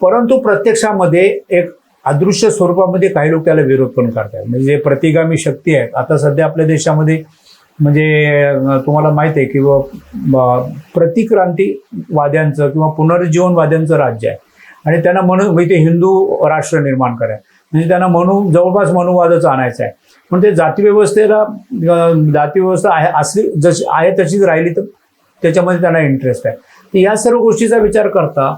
S1: परंतु प्रत्यक्षामध्ये एक अदृश्य स्वरूपामध्ये काही लोक त्याला विरोध पण करतात. म्हणजे जे प्रतिगामी शक्ती आहेत आता सध्या आपल्या देशामध्ये म्हणजे तुम्हाला माहिती आहे की प्रतिक्रांतीवाद्यांचं किंवा पुनरुज्जीवनवाद्यांचं राज्य आहे आणि त्यांना म्हणून ते हिंदू राष्ट्र निर्माण करायचं म्हणजे त्यांना जवळपास मनुवादच आणायचं आहे. पण ते जातीव्यवस्था आहे असली जशी आहे तशीच राहिली तर त्याच्यामध्ये त्यांना इंटरेस्ट आहे. तर या सर्व गोष्टीचा विचार करता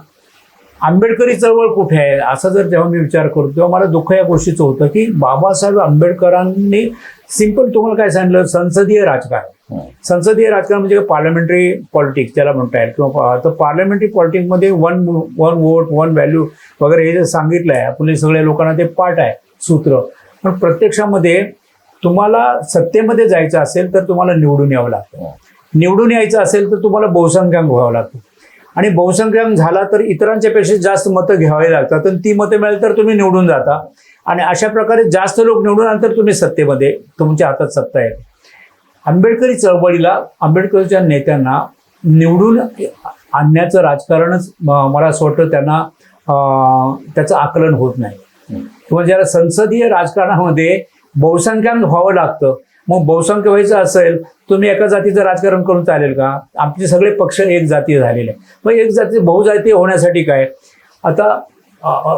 S1: आंबेडकरी चळवळ कुठे आहे असा जर जेव्हा मी विचार करतो तेव्हा मला दुःख या गोष्टीचं होतं की बाबासाहेब आंबेडकरांनी सिंपल तुम्हाला काय सांगितलं संसदीय राजकारण म्हणजे पार्लमेंटरी पॉलिटिक्स ज्याला म्हणता येईल किंवा तर पार्लमेंटरी पॉलिटिक्समध्ये वन वोट वन व्हॅल्यू वगैरे हे जे सांगितलं आहे आपण सगळ्या लोकांना ते पाठ आहे सूत्र. पण प्रत्यक्षामध्ये तुम्हाला सत्तेमध्ये जायचं असेल तर तुम्हाला निवडून यावं लागतं. निवडून यायचं असेल तर तुम्हाला बहुसंख्याक व्हावं लागतं आणि बहुसंख्याक झाला तर इतरांच्या पेक्षा जास्त मतं घ्यावी लागतात आणि ती मतं मिळाली तर तुम्ही निवडून जाता. आणि अशा प्रकारे जास्त लोक निवडून आल्यानंतर तुम्ही सत्तेमध्ये तुमच्या हातात सत्ता आहे. आंबेडकरी चळवळीला आंबेडकरच्या नेत्यांना निवडून आणण्याचं राजकारणच मला असं वाटतं त्यांना त्याचं आकलन होत नाही. किंवा ज्याला संसदीय राजकारणामध्ये बहुसंख्याक व्हावं लागतं, मग बहुसंख्य व्हायचं असेल तुम्ही एका जातीचं राजकारण करून चालेल का? आमचे सगळे पक्ष एक जातीय झालेले, मग एक जाती बहुजातीय होण्यासाठी काय? आता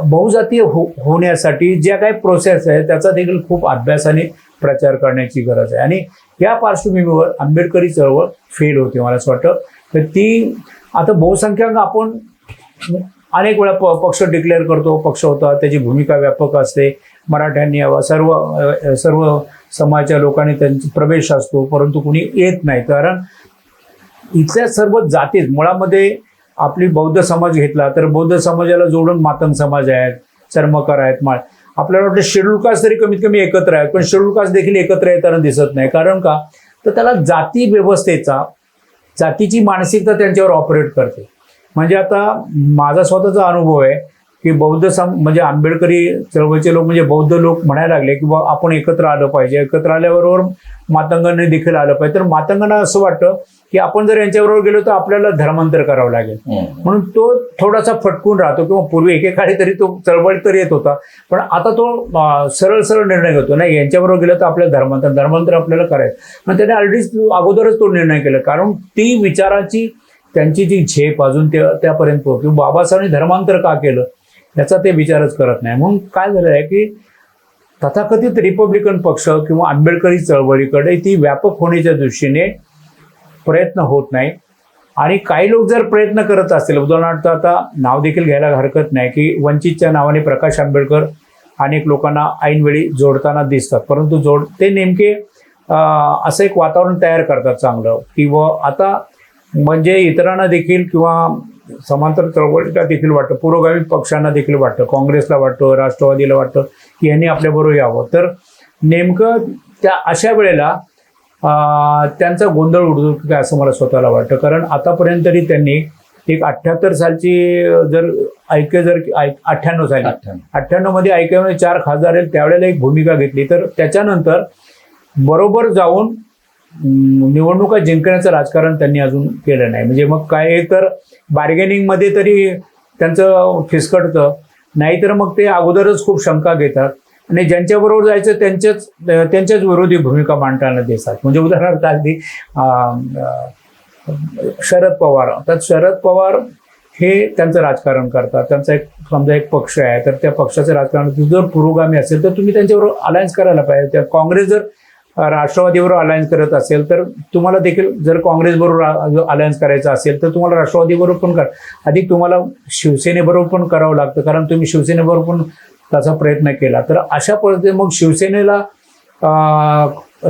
S1: बहुजातीय होण्यासाठी ज्या काही प्रोसेस आहे त्याचा देखील खूप अभ्यासाने प्रचार करण्याची गरज आहे. आणि या पार्श्वभूमीवर आंबेडकरी चळवळ फेल होते. मला असं वाटतं तर ती आता बहुसंख्याक आपण अनेक वेळा पक्ष डिक्लेअर करतो, पक्ष होता, त्याची भूमिका व्यापक असते, मराठ्यांनी यावं, सर्व समाजाच्या लोकांनी त्यांचा प्रवेश असतो, परंतु कुणी येत नाही. कारण इथल्या सर्व जातीत मुळामध्ये आपली बौद्ध समाज घेतला तर बौद्ध समाजाला जोडून मातंग समाज आहेत, चर्मकार आहेत, आपल्याला वाटतं शेड्यूल कास्ट तरी कमीत कमी एकत्र आहेत, पण शेड्यूल कास्ट देखील एकत्र येताना दिसत नाही. कारण का? तर त्याला जाती व्यवस्थेचा, जातीची मानसिकता त्यांच्यावर ऑपरेट करते. म्हणजे आता माझा स्वतःचा अनुभव आहे की म्हणजे आंबेडकरी चळवळीचे लोक म्हणजे बौद्ध लोक म्हणायला लागले की बाबा आपण एकत्र आलं पाहिजे, एकत्र आल्याबरोबर मातंगांनी देखील आलं पाहिजे. तर मातंगांना असं वाटतं की आपण जर यांच्याबरोबर गेलो तर आपल्याला धर्मांतर करावं लागेल, म्हणून तो थोडासा फटकून राहतो. किंवा पूर्वी एकेकाळी तरी तो चळवळीत तर येत होता, पण आता तो सरळ निर्णय घेतो, नाही यांच्याबरोबर गेलं तर आपल्याला धर्मांतर आपल्याला करायचं. मग त्याने ऑलरेडी अगोदरच तो निर्णय केला, कारण ती विचाराची त्यांची जी झेप अजून त्यापर्यंत पोहोचली. बाबासाहेबांनी धर्मांतर का केलं याचा ते विचारच करत नाही. म्हणून काय झालं आहे की तथाकथित रिपब्लिकन पक्ष किंवा आंबेडकरी चळवळीकडे ती व्यापक होण्याच्या दृष्टीने प्रयत्न होत नाही. आणि काही लोक जर प्रयत्न करत असतील, उदाहरणार्थ आता नाव देखील घ्यायला हरकत नाही की वंचितच्या नावाने प्रकाश आंबेडकर अनेक लोकांना ऐनवेळी जोडताना दिसतात, परंतु ते नेमके असं एक वातावरण तयार करतात चांगलं, किंवा आता म्हणजे इतरांना देखील किंवा समांतर चळवळीला देखील वाटतं, पुरोगामी पक्षांना देखील वाटतं, काँग्रेसला वाटतं, राष्ट्रवादीला वाटतं की यांनी आपल्याबरोबर यावं. तर नेमकं त्या अशा वेळेला त्यांचा गोंधळ उडतो काय असं मला स्वतःला वाटतं. कारण आतापर्यंत तरी त्यांनी एक 78 सालची जर 98 साली 98 मध्ये ऐक्यामध्ये 4 खासदार आहेत, त्यावेळेला एक भूमिका घेतली. तर त्याच्यानंतर बरोबर जाऊन निवडणुका जिंकण्याचं राजकारण त्यांनी अजून केलं नाही. म्हणजे मग काय तर बार्गेनिंगमध्ये तरी त्यांचं फिसकटतं, नाहीतर मग ते अगोदरच खूप शंका घेतात आणि ज्यांच्याबरोबर जायचं त्यांच्याच विरोधी भूमिका मांडताना दिसतात. म्हणजे उदाहरणार्थ अगदी शरद पवार, तर शरद पवार हे त्यांचं राजकारण करतात, त्यांचा समजा एक पक्ष आहे, तर त्या पक्षाचं राजकारण जर पुरोगामी असेल तर तुम्ही त्यांच्याबरोबर अलायन्स करायला पाहिजे. त्या काँग्रेस जर राष्ट्रवादीबरोबर अलायन्स करत असेल तर तुम्हाला देखील जर काँग्रेसबरोबर अलायन्स करायचं असेल तर तुम्हाला राष्ट्रवादीबरोबर पण अधिक तुम्हाला शिवसेनेबरोबर पण करावं लागतं, कारण तुम्ही शिवसेनेबरोबर पण त्याचा प्रयत्न केला. तर अशा पद्धतीने मग शिवसेनेला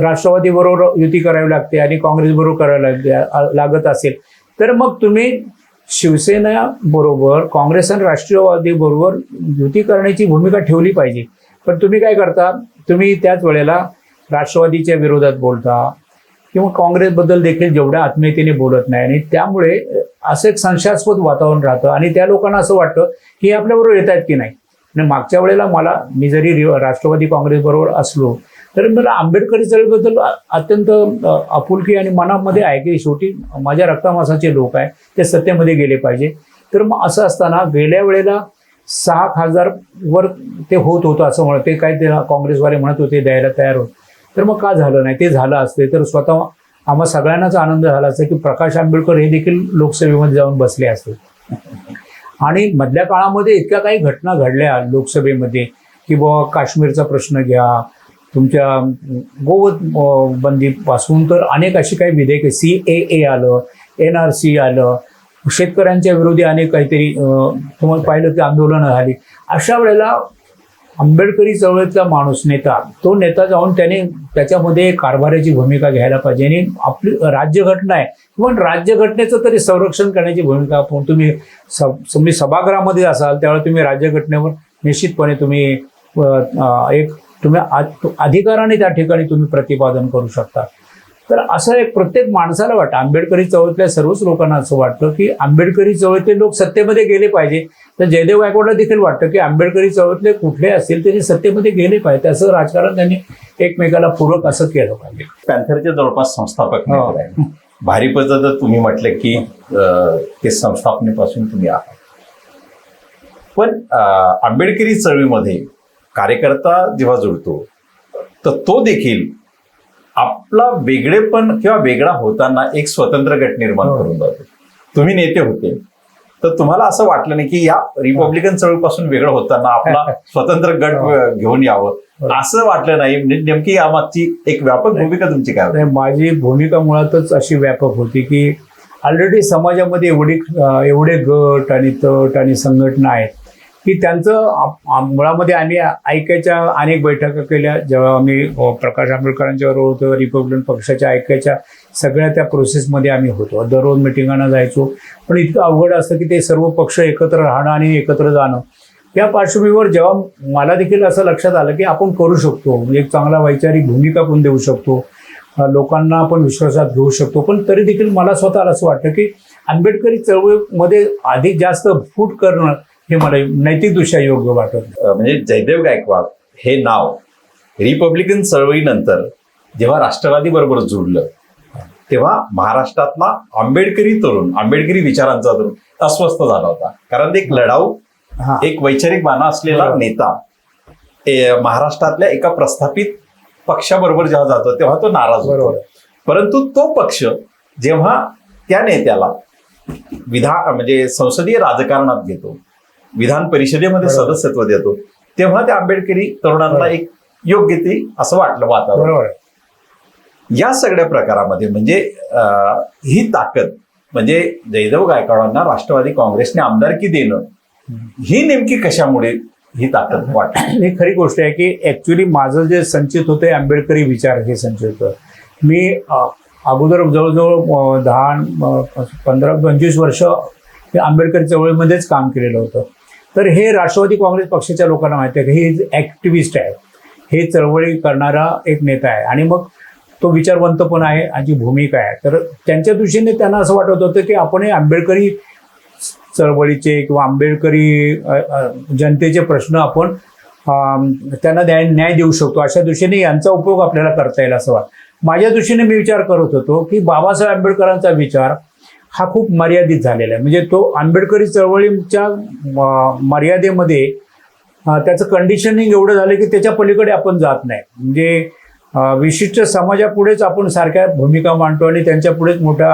S1: राष्ट्रवादीबरोबर युती करावी लागते आणि काँग्रेसबरोबर करावी लागत असेल तर मग तुम्ही शिवसेना काँग्रेस आणि राष्ट्रवादी बरोबर युती करण्याची भूमिका ठेवली पाहिजे. पण तुम्ही काय करता, तुम्ही त्याच वेळेला राष्ट्रवादीच्या विरोधात बोलता किंवा काँग्रेसबद्दल देखील जेवढ्या आत्मीयतेने बोलत नाही, आणि त्यामुळे असं एक संशयास्पद वातावरण राहतं आणि त्या लोकांना असं वाटतं की आपल्याबरोबर येत आहेत की नाही. आणि मागच्या वेळेला मी जरी राष्ट्रवादी काँग्रेस बरोबर असलो तर मला आंबेडकरी चळवळीबद्दल अत्यंत आपुलकी आणि मनामध्ये आहे की शेवटी माझ्या रक्तामासाचे लोक आहे, ते सत्तेमध्ये गेले पाहिजे. तर मग असं असताना गेल्या वेळेला 6 खासदार वर ते होत होतं असं म्हणत, ते काय ते काँग्रेसवाले म्हणत होते द्यायला तयार होत, तर मग का झालं नाही? ते झालं असते तर स्वतः आम्हा सगळ्यांनाच आनंद झाला असता की प्रकाश आंबेडकर हे देखील लोकसभेमध्ये जाऊन बसले असते. आणि मधल्या काळामध्ये इतक्या काही घटना घडल्या लोकसभेमध्ये की बाबा काश्मीरचा प्रश्न घ्या, तुमच्या गोवध बंदीपासून तर अनेक अशी काही विधेयक, CAA आलं, NRC आलं, शेतकऱ्यांच्या विरोधी अनेक काहीतरी तुम्हाला पाहिलं की आंदोलनं झाली. अशा वेळेला आंबेडकरी चळवळीतला नेता जाऊन त्याने त्याच्यामध्ये कारभाराची भूमिका घ्यायला पाहिजे आणि आपली राज्यघटना आहे किंवा राज्यघटनेचं तरी संरक्षण करण्याची भूमिका आपण तुम्ही सभागृहामध्ये असाल त्यावेळेला तुम्ही राज्यघटनेवर निश्चितपणे तुम्ही अधिकाराने त्या ठिकाणी तुम्ही प्रतिपादन करू शकता. तर असं एक प्रत्येक माणसाला वाटतं, आंबेडकरी चळवळीतल्या सर्वच लोकांना असं वाटतं की आंबेडकरी चळवळीतले लोक सत्तेमध्ये गेले पाहिजे. तर जयदेव गायकवाडला देखील वाटतं की आंबेडकरी चळवळीतले कुठले असतील त्यांनी सत्तेमध्ये गेले पाहिजे. त्याचं राजकारण त्यांनी एकमेकाला पूरक असं केलं पाहिजे.
S2: पॅन्थरचे जवळपास संस्थापक
S1: हो.
S2: member आहे. भारिपचं तर तुम्ही म्हटलं की ते संस्थापनेपासून तुम्ही आहात. पण आंबेडकरी चळवळीमध्ये कार्यकर्ता जेव्हा जुळतो तर तो देखील आपला वेगळेपण किंवा वेगळा होताना एक स्वतंत्र गट निर्माण
S1: हो.
S2: करून जातो. तुम्ही नेते होते तर तुम्हाला असं वाटलं नाही की या रिपब्लिकन चळवळीपासून वेगळं होताना आपला स्वतंत्र गट घेऊन यावं, असं वाटलं नाही? म्हणजे नेमकी यामागची एक व्यापक भूमिका तुमची काय होती?
S1: तर माझी भूमिका मुळातच अशी व्यापक होती की ऑलरेडी समाजामध्ये एवढे गट आणि तट आणि संघटना आहेत की त्यांचं मुळामध्ये आम्ही ऐकायच्या अनेक बैठका केल्या. जेव्हा आम्ही प्रकाश आंबेडकरांच्या बरोबर होतो, रिपब्लिकन पक्षाच्या ऐकायच्या सगळ्या त्या प्रोसेसमध्ये आम्ही होतो. दररोज मिटिंगांना जायचो. पण इतकं अवघड असतं की ते सर्व पक्ष एकत्र राहणं आणि एकत्र जाणं. या पार्श्वभूमीवर जेव्हा मला देखील असं लक्षात आलं की आपण करू शकतो, एक चांगला वैचारिक भूमिका पण देऊ शकतो, लोकांना आपण विश्वासात घेऊ शकतो. पण तरी देखील मला स्वतःला असं वाटतं की आंबेडकरी चळवळीमध्ये अधिक जास्त फूट करणं हे मला नैतिकदृष्ट्या योग्य वाटत.
S2: म्हणजे जयदेव गायकवाड हे नाव रिपब्लिकन चळवळीनंतर जेव्हा राष्ट्रवादी बरोबर जुळलं तेव्हा महाराष्ट्रातला आंबेडकरी तरुण, आंबेडकरी विचारांचा तरुण अस्वस्थ झाला होता. कारण एक लढाऊ, एक वैचारिक बाणा असलेला नेता महाराष्ट्रातल्या एका प्रस्थापित पक्षाबरोबर जेव्हा जातो तेव्हा तो नाराज होतो. परंतु तो पक्ष जेव्हा त्या नेत्याला म्हणजे संसदीय राजकारणात घेतो, विधान परिषदेमध्ये सदस्यत्व देतो, तेव्हा त्या आंबेडकरी तरुणांना एक योग्य ते असं वाटलं वातावरण. या सगळ्या प्रकारामध्ये म्हणजे ही ताकद, म्हणजे जयदेव गायकवाडांना राष्ट्रवादी काँग्रेसने आमदारकी देणं, ही नेमकी कशामुळे ही ताकद वाटली?
S1: ही खरी गोष्ट आहे की ऍक्च्युली माझं जे संचित होतं आंबेडकरी विचार हे संचित होतं. मी अगोदर जवळजवळ 10-15-25 वर्ष आंबेडकरी चळवळीमध्येच काम केलेलं होतं. तर हे राष्ट्रवादी काँग्रेस पक्षाच्या लोकांना माहिती आहे की हे ॲक्टिव्हिस्ट आहे, हे चळवळी करणारा एक नेता आहे आणि मग तो विचारवंत पण आहे आणि भूमिका आहे. तर त्यांच्या दृष्टीने त्यांना असं वाटत होतं की आपण हे आंबेडकरी चळवळीचे किंवा आंबेडकरी जनतेचे प्रश्न आपण त्यांना न्याय देऊ शकतो, अशा दृष्टीने यांचा उपयोग आपल्याला करता येईल असं वाटतं. माझ्या दृष्टीने मी विचार करत होतो की बाबासाहेब आंबेडकरांचा विचार हा खूप मर्यादित झालेला आहे. म्हणजे तो आंबेडकरी चळवळीच्या मर्यादेमध्ये त्याचं कंडिशनिंग एवढं झालं की त्याच्या पलीकडे आपण जात नाही. म्हणजे विशिष्ट समाजापुढेच आपण सारख्या भूमिका मांडतो आणि त्यांच्या पुढेच मोठा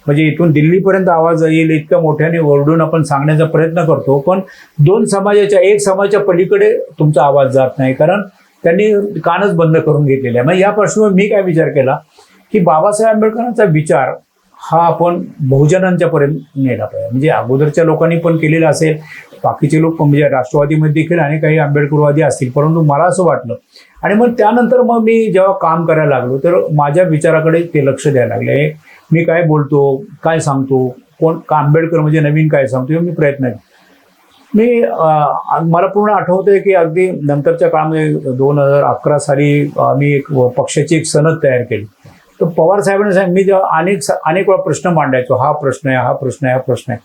S1: म्हणजे इथून दिल्लीपर्यंत आवाज येईल इतक्या मोठ्याने ओरडून आपण सांगण्याचा प्रयत्न करतो. पण एक समाजाच्या पलीकडे तुमचा आवाज जात नाही, कारण त्यांनी कानच बंद करून घेतलेला आहे. मग या पार्श्वभूमीवर मी काय विचार केला की बाबासाहेब आंबेडकरांचा विचार हा आपण बहुजनांच्या पर्यंत नेला पाहिजे. म्हणजे अगोदरच्या लोकांनी पण केलेलं असेल, बाकीचे लोक म्हणजे राष्ट्रवादीमध्ये देखील आणि काही आंबेडकरवादी असतील, परंतु मला असं वाटलं आणि मग त्यानंतर मग मी जेव्हा काम करायला लागलो तर माझ्या विचाराकडे ते लक्ष द्यायला लागले. मी काय बोलतो, काय सांगतो, आंबेडकर म्हणजे नवीन काय सांगतो, मी प्रयत्न केला. मला पूर्ण आठवतंय की अगदी नंतरच्या काळामध्ये 2011 साली मी एक पक्षाची एक सनद तयार केली. तर पवार साहेबांनी सांगितलं, मी जेव्हा अनेक वेळा प्रश्न मांडायचो, हा प्रश्न आहे, हा प्रश्न आहे, हा प्रश्न आहे,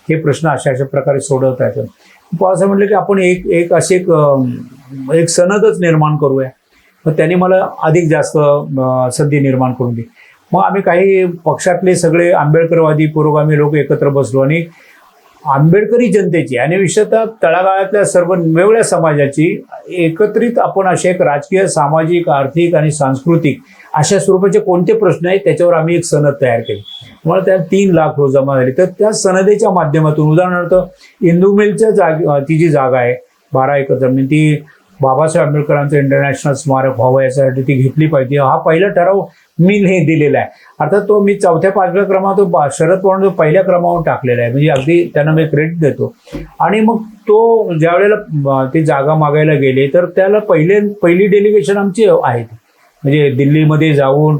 S1: हे प्रश्न अशा प्रकारे सोडवता येतात. पवार साहेब म्हटलं की आपण एक सनदच निर्माण करूया. मग त्यांनी मला अधिक जास्त संधी निर्माण करून दिली. मग आम्ही काही पक्षातले सगळे आंबेडकरवादी पुरोगामी लोक एकत्र बसलो आणि आंबेडकरी जनतेची आणि विशेषतः तळागाळातल्या सर्व वेगवेगळ्या समाजाची एकत्रित आपण असे एक राजकीय, सामाजिक, आर्थिक आणि सांस्कृतिक अशा स्वरूपाचे कोणते प्रश्न आहेत त्याच्यावर आम्ही एक सनद तयार केली. मला त्या 3 लाख रोज जमा झाली. तर त्या सनदेच्या माध्यमातून उदाहरणार्थ इंदू मिलच्या ती जी जागा आहे 12 एकर जमीन, ती बाबासाहेब आंबेडकरांचं इंटरनॅशनल स्मारक व्हावं यासाठी ती घेतली पाहिजे, हा पहिला ठराव मी दिलेला आहे. अर्थात तो मी 4-5व्या क्रमांक शरद पवार पहिल्या क्रमांकावर टाकलेला आहे. म्हणजे अगदी त्यांना मी क्रेडिट देतो. आणि मग तो ज्या वेळेला ती जागा मागायला गेले तर त्याला पहिली डेलिगेशन आमची आहे, म्हणजे दिल्लीमध्ये जाऊन,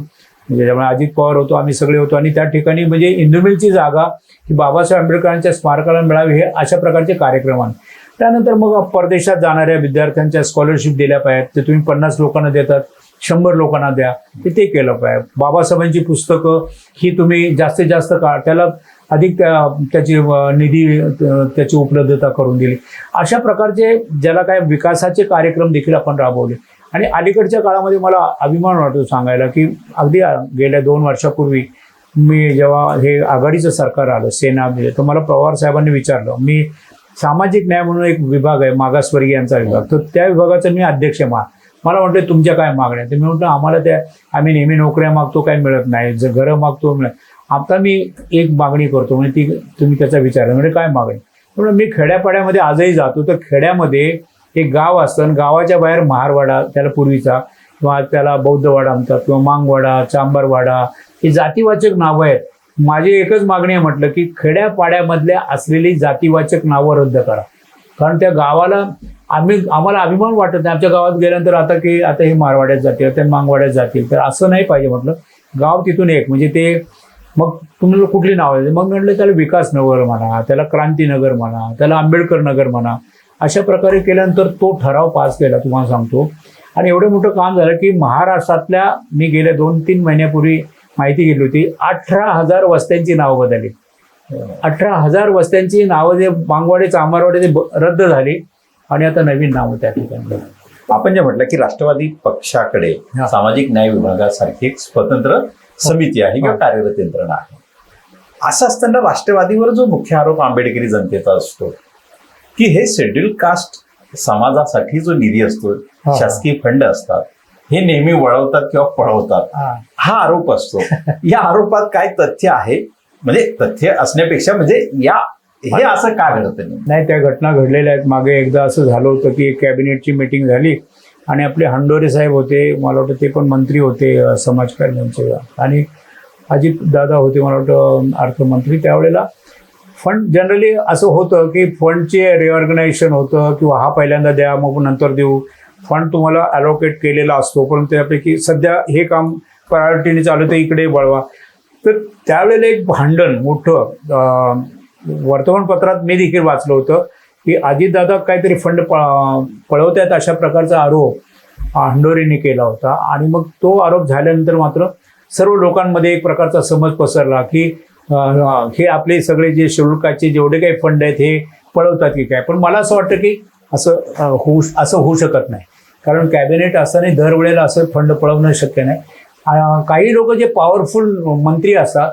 S1: म्हणजे जेव्हा अजित पवार होतो, आम्ही सगळे होतो आणि त्या ठिकाणी म्हणजे इंदू मिलची जागा ही बाबासाहेब आंबेडकरांच्या स्मारकाला मिळावी हे अशा प्रकारचे कार्यक्रम आहेत. त्यानंतर मग परदेशात जाणाऱ्या विद्यार्थ्यांच्या स्कॉलरशिप दिल्या पाहिजेत, ते तुम्ही 50 लोकांना देतात, 100 लोकांना द्या, ते केलं पाहिजे. बाबासाहेबांची पुस्तकं ही तुम्ही जास्तीत जास्त काळ त्याला अधिक त्याची निधी त्याची उपलब्धता करून दिली. अशा प्रकारचे ज्याला काय विकासाचे कार्यक्रम देखील आपण राबवले. आणि अलीकडच्या काळामध्ये मला अभिमान वाटतो सांगायला की अगदी गेल्या 2 वर्षापूर्वी मी जेव्हा हे आघाडीचं सरकार आलं सेना तर मला पवार साहेबांनी विचारलं, मी सामाजिक न्याय म्हणून एक विभाग आहे मागासवर्गीयांचा विभाग, तर त्या विभागाचा मी अध्यक्ष मला म्हटलं तुमच्या काय मागण्या. तर मी म्हटलं आम्हाला आम्ही नेहमी नोकऱ्या मागतो काय मिळत नाही, घरं मागतो मिळत. आता मी एक मागणी करतो म्हणजे ती तुम्ही त्याचा विचार म्हणजे काय मागणी. म्हणून मी खेड्यापाड्यामध्ये आजही जातो तर खेड्यामध्ये एक गाव असतं आणि गावाच्या बाहेर महारवाडा त्याला पूर्वीचा किंवा त्याला बौद्धवाडा म्हणतात किंवा मांगवाडा चांबारवाडा ही जातीवाचक नावं आहेत. माझी एकच मागणी आहे म्हटलं की खेड्यापाड्यामधल्या असलेली जातीवाचक नावं रद्द करा. कारण त्या गावाला आम्हाला अभिमान वाटत नाही. आमच्या गावात गेल्यानंतर आता हे मारवाड्यात जातील त्या मांगवाड्यात जातील तर असं नाही पाहिजे म्हटलं. गाव तिथून एक म्हणजे ते मग तुम्हाला कुठली नावं आहे मग म्हटलं त्याला विकासनगर म्हणा, त्याला क्रांतीनगर म्हणा, त्याला आंबेडकर नगर म्हणा. अशा प्रकारे केल्यानंतर तो ठराव पास केला तुम्हाला सांगतो. आणि एवढं मोठं काम झालं की महाराष्ट्रातल्या मी गेल्या 2-3 महिन्यापूर्वी माहिती घेतली होती 18,000 वस्त्यांची नावं बदलली. 18,000 वस्त्यांची नावं जे मांगवाडे चांबारवाडे रद्द झाली आणि आता नवीन नावं त्या ठिकाणी.
S2: आपण जे म्हटलं की राष्ट्रवादी पक्षाकडे सामाजिक न्याय विभागासारखी एक स्वतंत्र समिती आहे किंवा कार्यरत यंत्रणा आहे. असं असताना राष्ट्रवादीवर जो मुख्य आरोप आंबेडकरी जनतेचा असतो की हे शेड्यूल कास्ट समाजासाठी जो निधी असतो शासकीय फंड असतात हे नेहमी वळवतात किंवा पळवतात हा आरोप असतो. या आरोपात काय तथ्य आहे म्हणजे तथ्य असण्यापेक्षा म्हणजे हे असं का घडतं
S1: नाही. त्या घटना घडलेल्या आहेत. मागे एकदा असं झालं होतं की कॅबिनेटची मीटिंग झाली आणि आपले हंडोरे साहेब होते, मला वाटतं ते पण मंत्री होते समाजकल्याणचे, आणि अजित दादा होते मला वाटतं अर्थमंत्री. त्यावेळेला फंड जनरली असं होतं की फंडचे रिऑर्गनायझेशन होतं किंवा हा पहिल्यांदा द्या मग नंतर देऊ. फंड तुम्हाला अलोकेट केलेला असतो परंतु त्यापैकी सध्या हे काम प्रायोरिटीने चालू तर इकडे वळवा. तर त्यावेळेला एक भांडण मोठं वर्तमानपत्रात मी देखील वाचलं होतं की अजितदादा काहीतरी फंड पळवत आहेत अशा प्रकारचा आरोप हंडोरेने केला होता. आणि मग तो आरोप झाल्यानंतर मात्र सर्व लोकांमध्ये एक प्रकारचा समज पसरला की हे आपले सगळे जे शेड्यूल कास्टचे जेवढे काही फंड आहेत हे पळवतात की काय. पण मला असं वाटतं की असं होऊ शकत नाही. कारण कॅबिनेट असताना दरवेळेला असं फंड पळवणं शक्य नाही. काही लोक जे पॉवरफुल मंत्री असतात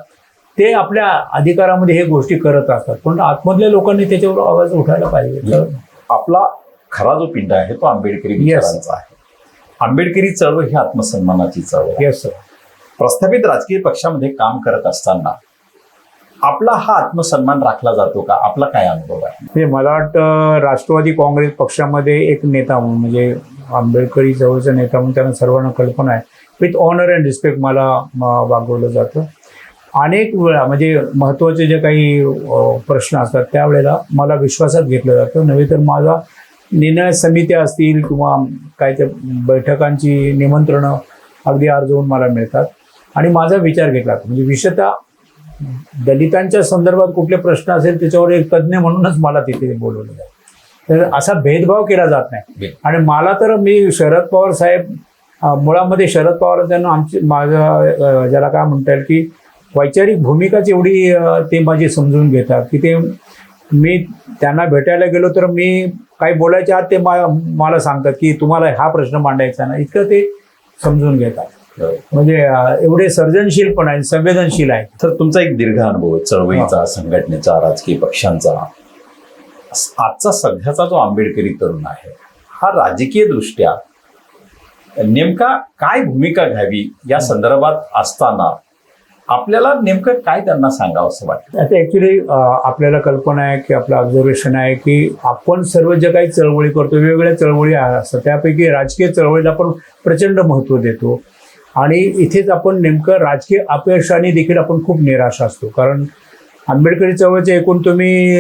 S1: ते आपल्या अधिकारामध्ये हे गोष्टी करत असतात पण आतमधल्या लोकांनी त्याच्यावर आवाज उठायला पाहिजे.
S2: आपला खरा जो पिंड आहे तो आंबेडकरी विचारांचा आहे. आंबेडकरी चळवळ ही आत्मसन्मानाची चळवळ आहे.
S1: Yes sir.
S2: प्रस्थापित राजकीय पक्षामध्ये काम करत असताना आपला हा आत्मसन्मान राखला जातो का? आपला काय अनुभव आहे?
S1: मला वाटतं राष्ट्रवादी काँग्रेस पक्षामध्ये एक नेता म्हणून म्हणजे आंबेडकरी चळवळीचा नेता म्हणून त्यांना सर्वांना कल्पना आहे विथ ऑनर अँड रिस्पेक्ट मला वागवलं जातं. अनेक वेळा म्हणजे महत्त्वाचे जे काही प्रश्न असतात त्यावेळेला मला विश्वासात घेतलं जातं. नव्हे तर माझा निर्णय समित्या असतील किंवा काय त्या बैठकांची निमंत्रणं अगदी आर्जवून मला मिळतात आणि माझा विचार घेतला म्हणजे विशेषतः दलितांच्या संदर्भात कुठले प्रश्न असेल त्याच्यावर एक तज्ज्ञ म्हणूनच मला तिथे बोलवलं जातं. तर असा भेदभाव केला जात नाही. आणि मला तर मी शरद पवार साहेब मुळामध्ये शरद पवार त्यांना माझं ज्याला काय म्हणता येईल की वैचारिक भूमिकाच एवढी ते माझी समजून घेतात की ते मी त्यांना भेटायला गेलो तर मी काही बोलायच्या आत ते मला सांगतात की तुम्हाला हा प्रश्न मांडायचा ना इतकं ते समजून घेतात. म्हणजे एवढे सर्जनशील पण आहे संवेदनशील आहे.
S2: तर तुमचा एक दीर्घ अनुभव चळवळीचा संघटनेचा राजकीय पक्षांचा. आजचा सध्याचा जो आंबेडकरी तरुण आहे हा राजकीय दृष्ट्या नेमका काय भूमिका घ्यावी या संदर्भात असताना आपल्याला नेमकं काय त्यांना सांगावं असं वाटतं?
S1: आता ऍक्च्युली आपल्याला कल्पना आहे की आपलं ऑब्झर्वेशन आहे की आपण सर्व जे काही चळवळी करतो वेगवेगळ्या चळवळी असतात त्यापैकी राजकीय चळवळीला आपण प्रचंड महत्त्व देतो आणि इथेच आपण नेमकं राजकीय अपयशाने देखील आपण खूप निराश असतो. कारण आंबेडकरी चळवळीचे एकूण तुम्ही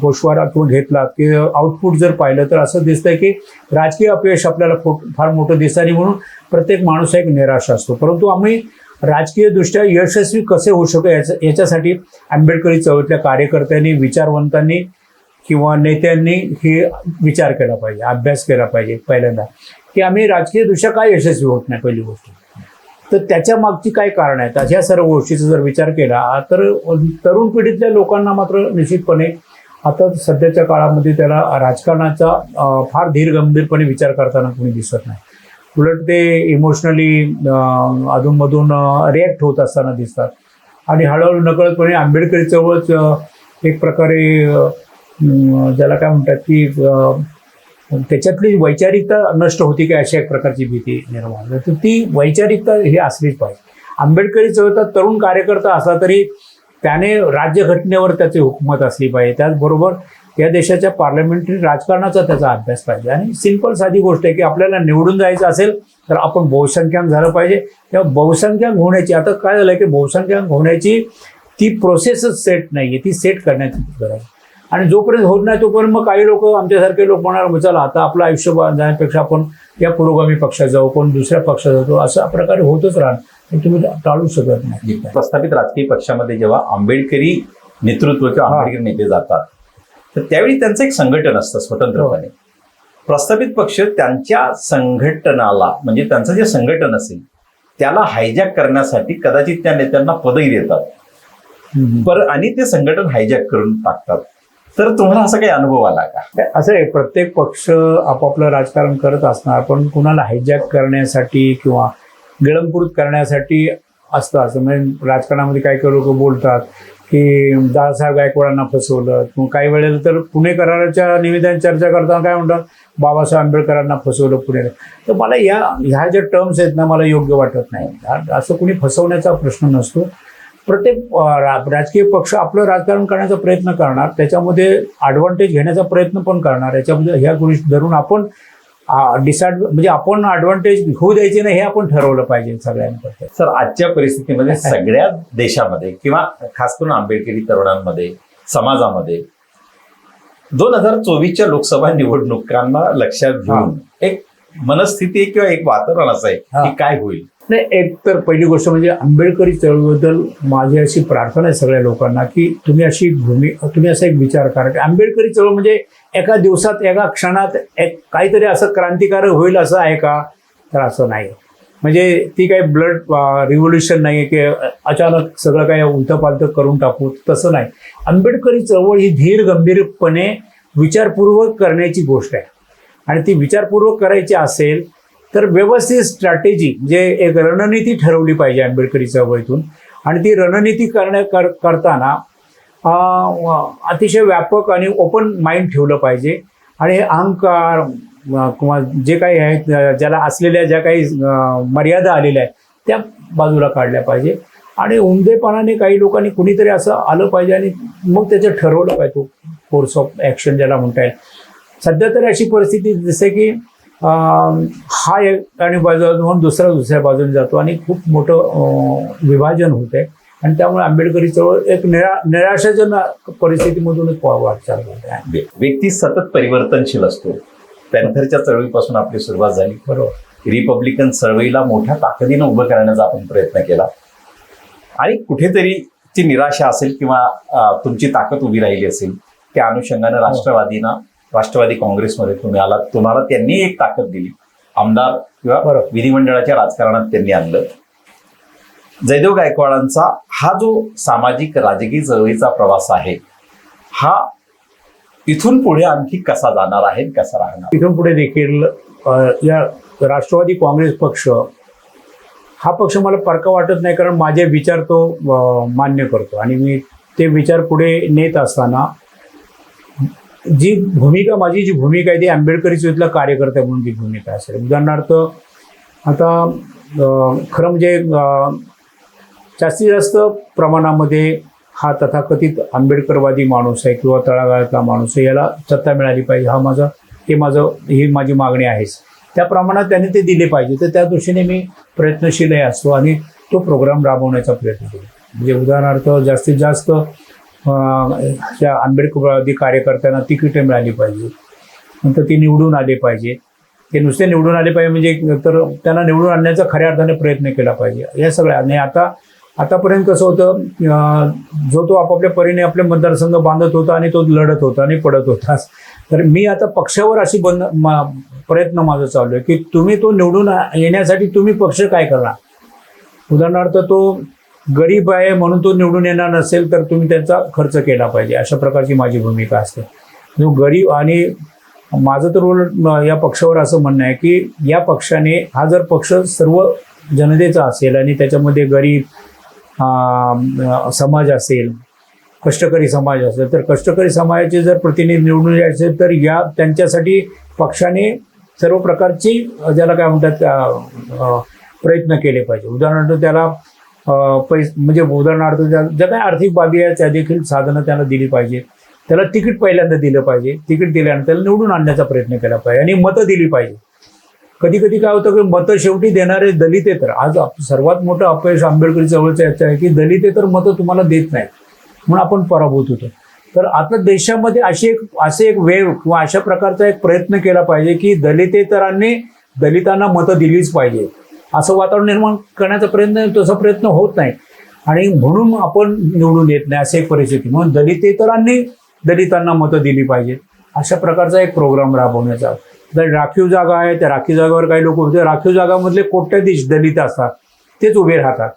S1: गोषवारा किंवा घेतलात की आउटपुट जर पाहिलं तर असं दिसतंय की राजकीय अपयश आपल्याला फार मोठं दिसतं आणि म्हणून प्रत्येक माणूस एक निराश असतो. परंतु आम्ही राजकीय दृष्ट्या यशस्वी कसे होऊ शकतो याच्यासाठी आंबेडकरी चळवळीतल्या कार्यकर्त्यांनी विचारवंतांनी किंवा नेत्यांनी हे विचार केला पाहिजे अभ्यास केला पाहिजे. पहिल्यांदा की आम्ही राजकीयदृष्ट्या काय यशस्वी होत नाही पहिली गोष्ट. तर त्याच्या मागची काय कारण आहेत अशा सर्व गोष्टीचा जर विचार केला तर तरुण पिढीतल्या लोकांना मात्र निश्चितपणे आता सध्याच्या काळामध्ये त्याला राजकारणाचा फार धीर गंभीरपणे विचार करताना कोणी दिसत नाही. उलट ते इमोशनली अधूनमधून रिॲक्ट होत असताना दिसतात. आणि हळूहळू नकळतपणे आंबेडकरी चळवळ एक प्रकारे ज्याला काय म्हणतात की त्याच्यातली वैचारिकता नष्ट होती की अशा एक प्रकारची भीती निर्माण झाली. तर ती वैचारिकता ही असलीच पाहिजे. आंबेडकरी चळवळीचा तरुण कार्यकर्ता असला तरी त्याने राज्यघटनेवर त्याची हुकूमत असली पाहिजे. त्याचबरोबर या देशाच्या पार्लमेंटरी राजकारणाचा त्याचा अभ्यास पाहिजे. आणि सिंपल साधी गोष्ट आहे की आपल्याला निवडून जायचं असेल तर आपण बहुसंख्याक झालं पाहिजे. तेव्हा बहुसंख्याक होण्याची आता काय झालं की बहुसंख्याक होण्याची ती प्रोसेसच सेट नाही आहे, ती सेट करण्याची गरज. आणि जोपर्यंत होत नाही तोपर्यंत मग काही लोक आमच्यासारखे लोक म्हणाल चला आता आपलं आयुष्य जाण्यापेक्षा आपण या पुरोगामी पक्षात जाऊ, कोण दुसऱ्या पक्षात जातो, अशा प्रकारे होतच राहणार. तुम्ही टाळू शकत नाही.
S2: प्रस्थापित राजकीय पक्षामध्ये जेव्हा आंबेडकरी नेतृत्व किंवा आंबेडकरी नेते जातात तर त्यावेळी त्यांचं एक संघटन असतं स्वतंत्रपणे. प्रस्थापित पक्ष त्यांच्या संघटनाला म्हणजे त्यांचं जे संघटन असेल त्याला हायजॅक करण्यासाठी कदाचित त्या नेत्यांना पदही देतात आणि ते संघटन हायजॅक करून टाकतात. तर तुम्हाला असा काही अनुभव आला का?
S1: असं आहे, प्रत्येक पक्ष आपापलं राजकारण करत असणार, पण कुणाला हायजॅक करण्यासाठी किंवा गिळंकृत करण्यासाठी असतं. असं म्हणजे राजकारणामध्ये काही काही लोक बोलतात की दादासाहेब गायकवाडांना फसवलं. काही वेळेला तर पुणे कराराच्या निवेदन चर्चा करताना काय म्हणतात बाबासाहेब आंबेडकरांना फसवलं पुणे. तर मला ह्या ज्या टर्म्स आहेत ना मला योग्य वाटत नाही. असं कुणी फसवण्याचा प्रश्न नसतो. प्रत्येक राजकीय पक्ष आपलं राजकारण करण्याचा प्रयत्न करणार, त्याच्यामध्ये ॲडव्हान्टेज घेण्याचा प्रयत्न पण करणार. याच्यामध्ये ह्या गोष्टी धरून आपण म्हणजे आपण ॲडव्हान्टेज होऊ द्यायचे नाही हे आपण ठरवलं पाहिजे सगळ्यांकडे.
S2: सर आजच्या परिस्थितीमध्ये सगळ्या देशामध्ये किंवा खास करून आंबेडकरी तरुणांमध्ये समाजामध्ये 2024च्या लोकसभा निवडणुकांना लक्षात घेऊन एक मनस्थिती किंवा एक वातावरण असं आहे की काय होईल.
S1: नाही, एक तर पहिली गोष्ट म्हणजे आंबेडकरी चळवळीबद्दल माझी अशी प्रार्थना आहे सगळ्या लोकांना की तुम्ही असा एक विचार करा की आंबेडकरी चळवळ म्हणजे एका दिवसात एका क्षणात काहीतरी असं क्रांतिकारक होईल असं आहे का? तर असं नाही. म्हणजे ती काही ब्लड रिव्होल्युशन नाही आहे की अचानक सगळं काही उलथंपालथं करून टाकू, तसं नाही. आंबेडकरी चळवळ ही धीर गंभीरपणे विचारपूर्वक करण्याची गोष्ट आहे. आणि ती विचारपूर्वक करायची असेल तर व्यवस्थित स्ट्रॅटेजी म्हणजे एक रणनीती ठरवली पाहिजे आंबेडकरी चळवळीतून. आणि ती रणनीती करताना अतिशय व्यापक आणि ओपन माइंड ठेवलं पाहिजे. आणि अहंकार किंवा जे काही आहेत ज्याला असलेल्या ज्या काही मर्यादा आलेल्या आहेत त्या बाजूला काढल्या पाहिजे. आणि उमदेपणाने काही लोकांनी कुणीतरी असं आलं पाहिजे आणि मग त्याचं ठरवलं पाहिजे कोर्स ऑफ ॲक्शन ज्याला म्हणता येईल. सध्या तरी अशी परिस्थिती दिसते की हा एक आणि बाजून दुसऱ्या बाजूने जातो आणि खूप मोठं विभाजन होते. आणि त्यामुळे आंबेडकरी चळवळ एक निराशाजनक परिस्थितीमधूनच वाटचाल करते.
S2: व्यक्ती सतत परिवर्तनशील असतो. पॅन्थरच्या चळवळीपासून आपली सुरुवात झाली.
S1: बरोबर.
S2: रिपब्लिकन चळवळीला मोठ्या ताकदीनं उभं करण्याचा आपण प्रयत्न केला आणि कुठेतरी ती निराशा असेल किंवा तुमची ताकद उभी राहिली असेल त्या अनुषंगानं राष्ट्रवादी काँग्रेसमध्ये तुम्ही आलात. तुम्हाला त्यांनी एक ताकद दिली. आमदार किंवा विधिमंडळाच्या राजकारणात त्यांनी आणलं. जयदेव गायकवाडांचा हा जो सामाजिक राजकीय चळवळीचा प्रवास आहे हा इथून पुढे आणखी कसा जाणार आहे, कसा राहणार?
S1: इथून पुढे देखील या राष्ट्रवादी काँग्रेस पक्ष हा पक्ष मला परका वाटत नाही, कारण माझे विचार तो मान्य करतो आणि मी ते विचार पुढे नेत असताना जी भूमिका आहे ती आंबेडकरी चळवळीतला कार्यकर्ता म्हणून ती भूमिका असेल. उदाहरणार्थ आता खरं म्हणजे जास्तीत जास्त प्रमाणामध्ये हा तथाकथित आंबेडकरवादी माणूस आहे किंवा तळागाळातला माणूस आहे, याला सत्ता मिळाली पाहिजे, ही माझी मागणी आहेच. त्या प्रमाणात त्यांनी ते दिले पाहिजे. तर त्या दृष्टीने मी प्रयत्नशील असतो आणि तो प्रोग्राम राबवण्याचा प्रयत्न केला. म्हणजे उदाहरणार्थ जास्तीत जास्त त्या आंबेडकरवादी कार्यकर्त्यांना तिकीटे मिळाली पाहिजे, नंतर ती निवडून आले पाहिजे. ते नुसते निवडून आले पाहिजे म्हणजे तर त्यांना निवडून आणण्याचा खऱ्या अर्थाने प्रयत्न केला पाहिजे. या सगळ्या आणि आतापर्यंत कसं होतं, जो तो आपापल्या परीने आपले मतदारसंघ बांधत होता आणि तो लढत होता आणि पडत होता. तर मी आता पक्षावर अशी प्रयत्न माझा चालू आहे की तुम्ही तो निवडून येण्यासाठी तुम्ही पक्ष काय करणार. उदाहरणार्थ तो गरीब आहे म्हणून तो निवडून येणार नसेल तर तुम्ही त्याचा खर्च केला पाहिजे, अशा प्रकारची माझी भूमिका असते. जो गरीब आणि माझं तर उलट या पक्षावर असं म्हणणं आहे की या पक्षाने हा जर पक्ष सर्व जनतेचा असेल आणि त्याच्यामध्ये गरीब समाज असेल, कष्टकरी समाज असेल, तर कष्टकरी समाजाचे जर प्रतिनिधी निवडून यायचे तर या त्यांच्यासाठी पक्षाने सर्व प्रकारची ज्याला काय म्हणतात प्रयत्न केले पाहिजे. उदाहरणार्थ त्याला म्हणजे उदाहरणार्थ ज्या काही आर्थिक बाबी आहेत त्या देखील साधनं त्याला दिली पाहिजे. त्याला तिकीट पहिल्यांदा दिलं पाहिजे, तिकीट दिल्यानंतर त्याला निवडून आणण्याचा प्रयत्न केला पाहिजे आणि मतं दिली पाहिजे. कधी कधी काय होतं की मतं शेवटी देणारे दलितेतर, आज सर्वात मोठं अपयश आंबेडकरी चळवळीचं याचं आहे की दलितेतर मतं तुम्हाला देत नाहीत म्हणून आपण पराभूत होतो. तर आता देशामध्ये असे एक वेव किंवा अशा प्रकारचा एक प्रयत्न केला पाहिजे की दलितेतरांनी दलितांना मतं दिलीच पाहिजे असं वातावरण निर्माण करण्याचा प्रयत्न, तसा प्रयत्न होत नाही आणि म्हणून आपण निवडून येत नाही अशी एक परिस्थिती. म्हणून दलितेतरांनी दलितांना मतं दिली पाहिजेत अशा प्रकारचा एक प्रोग्राम राबवण्याचा. तर राखीव जागा आहे, त्या राखीव जागावर काही लोक होते, राखीव जागामधले कोट्याधीश दलित असतात तेच उभे राहतात.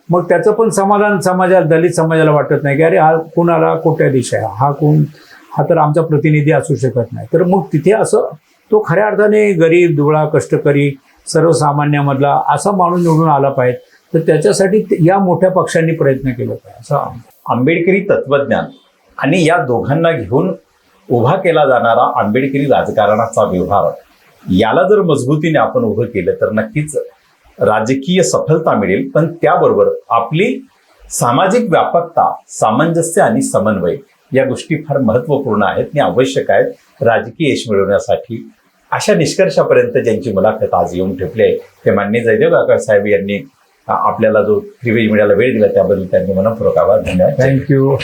S1: मग त्याचं पण समाधान समाजाला, दलित समाजाला वाटत नाही की अरे हा कुणाला कोट्याधीश आहे, हा तर आमचा प्रतिनिधी असू शकत नाही. तर मग तिथे असं तो खऱ्या अर्थाने गरीब दुबळा कष्टकरी सर्वसामान्यामधला असा माणूस निवडून आला पाहिजे. तर त्याच्यासाठी या मोठ्या पक्षांनी प्रयत्न केला पाहिजे असं.
S2: आंबेडकरी तत्वज्ञान आणि या दोघांना घेऊन उभा केला जाणारा आंबेडकरी राजकारणाचा व्यवहार, याला जर मजबूतीने आपण उभं केलं तर नक्कीच राजकीय सफलता मिळेल. पण त्याबरोबर आपली सामाजिक व्यापकता, सामंजस्य आणि समन्वय या गोष्टी फार महत्त्वपूर्ण आहेत आणि आवश्यक आहेत राजकीय यश मिळवण्यासाठी. अशा निष्कर्षापर्यंत ज्यांची मुलाखत आज येऊन ठेपली आहे ते माननीय जयदेव गावकर साहेब यांनी आपल्याला जो त्रिवेदी मीडियाला वेळ दिला त्याबद्दल त्यांनी मनपूर्वक आभार. धन्यवाद.
S1: थँक्यू.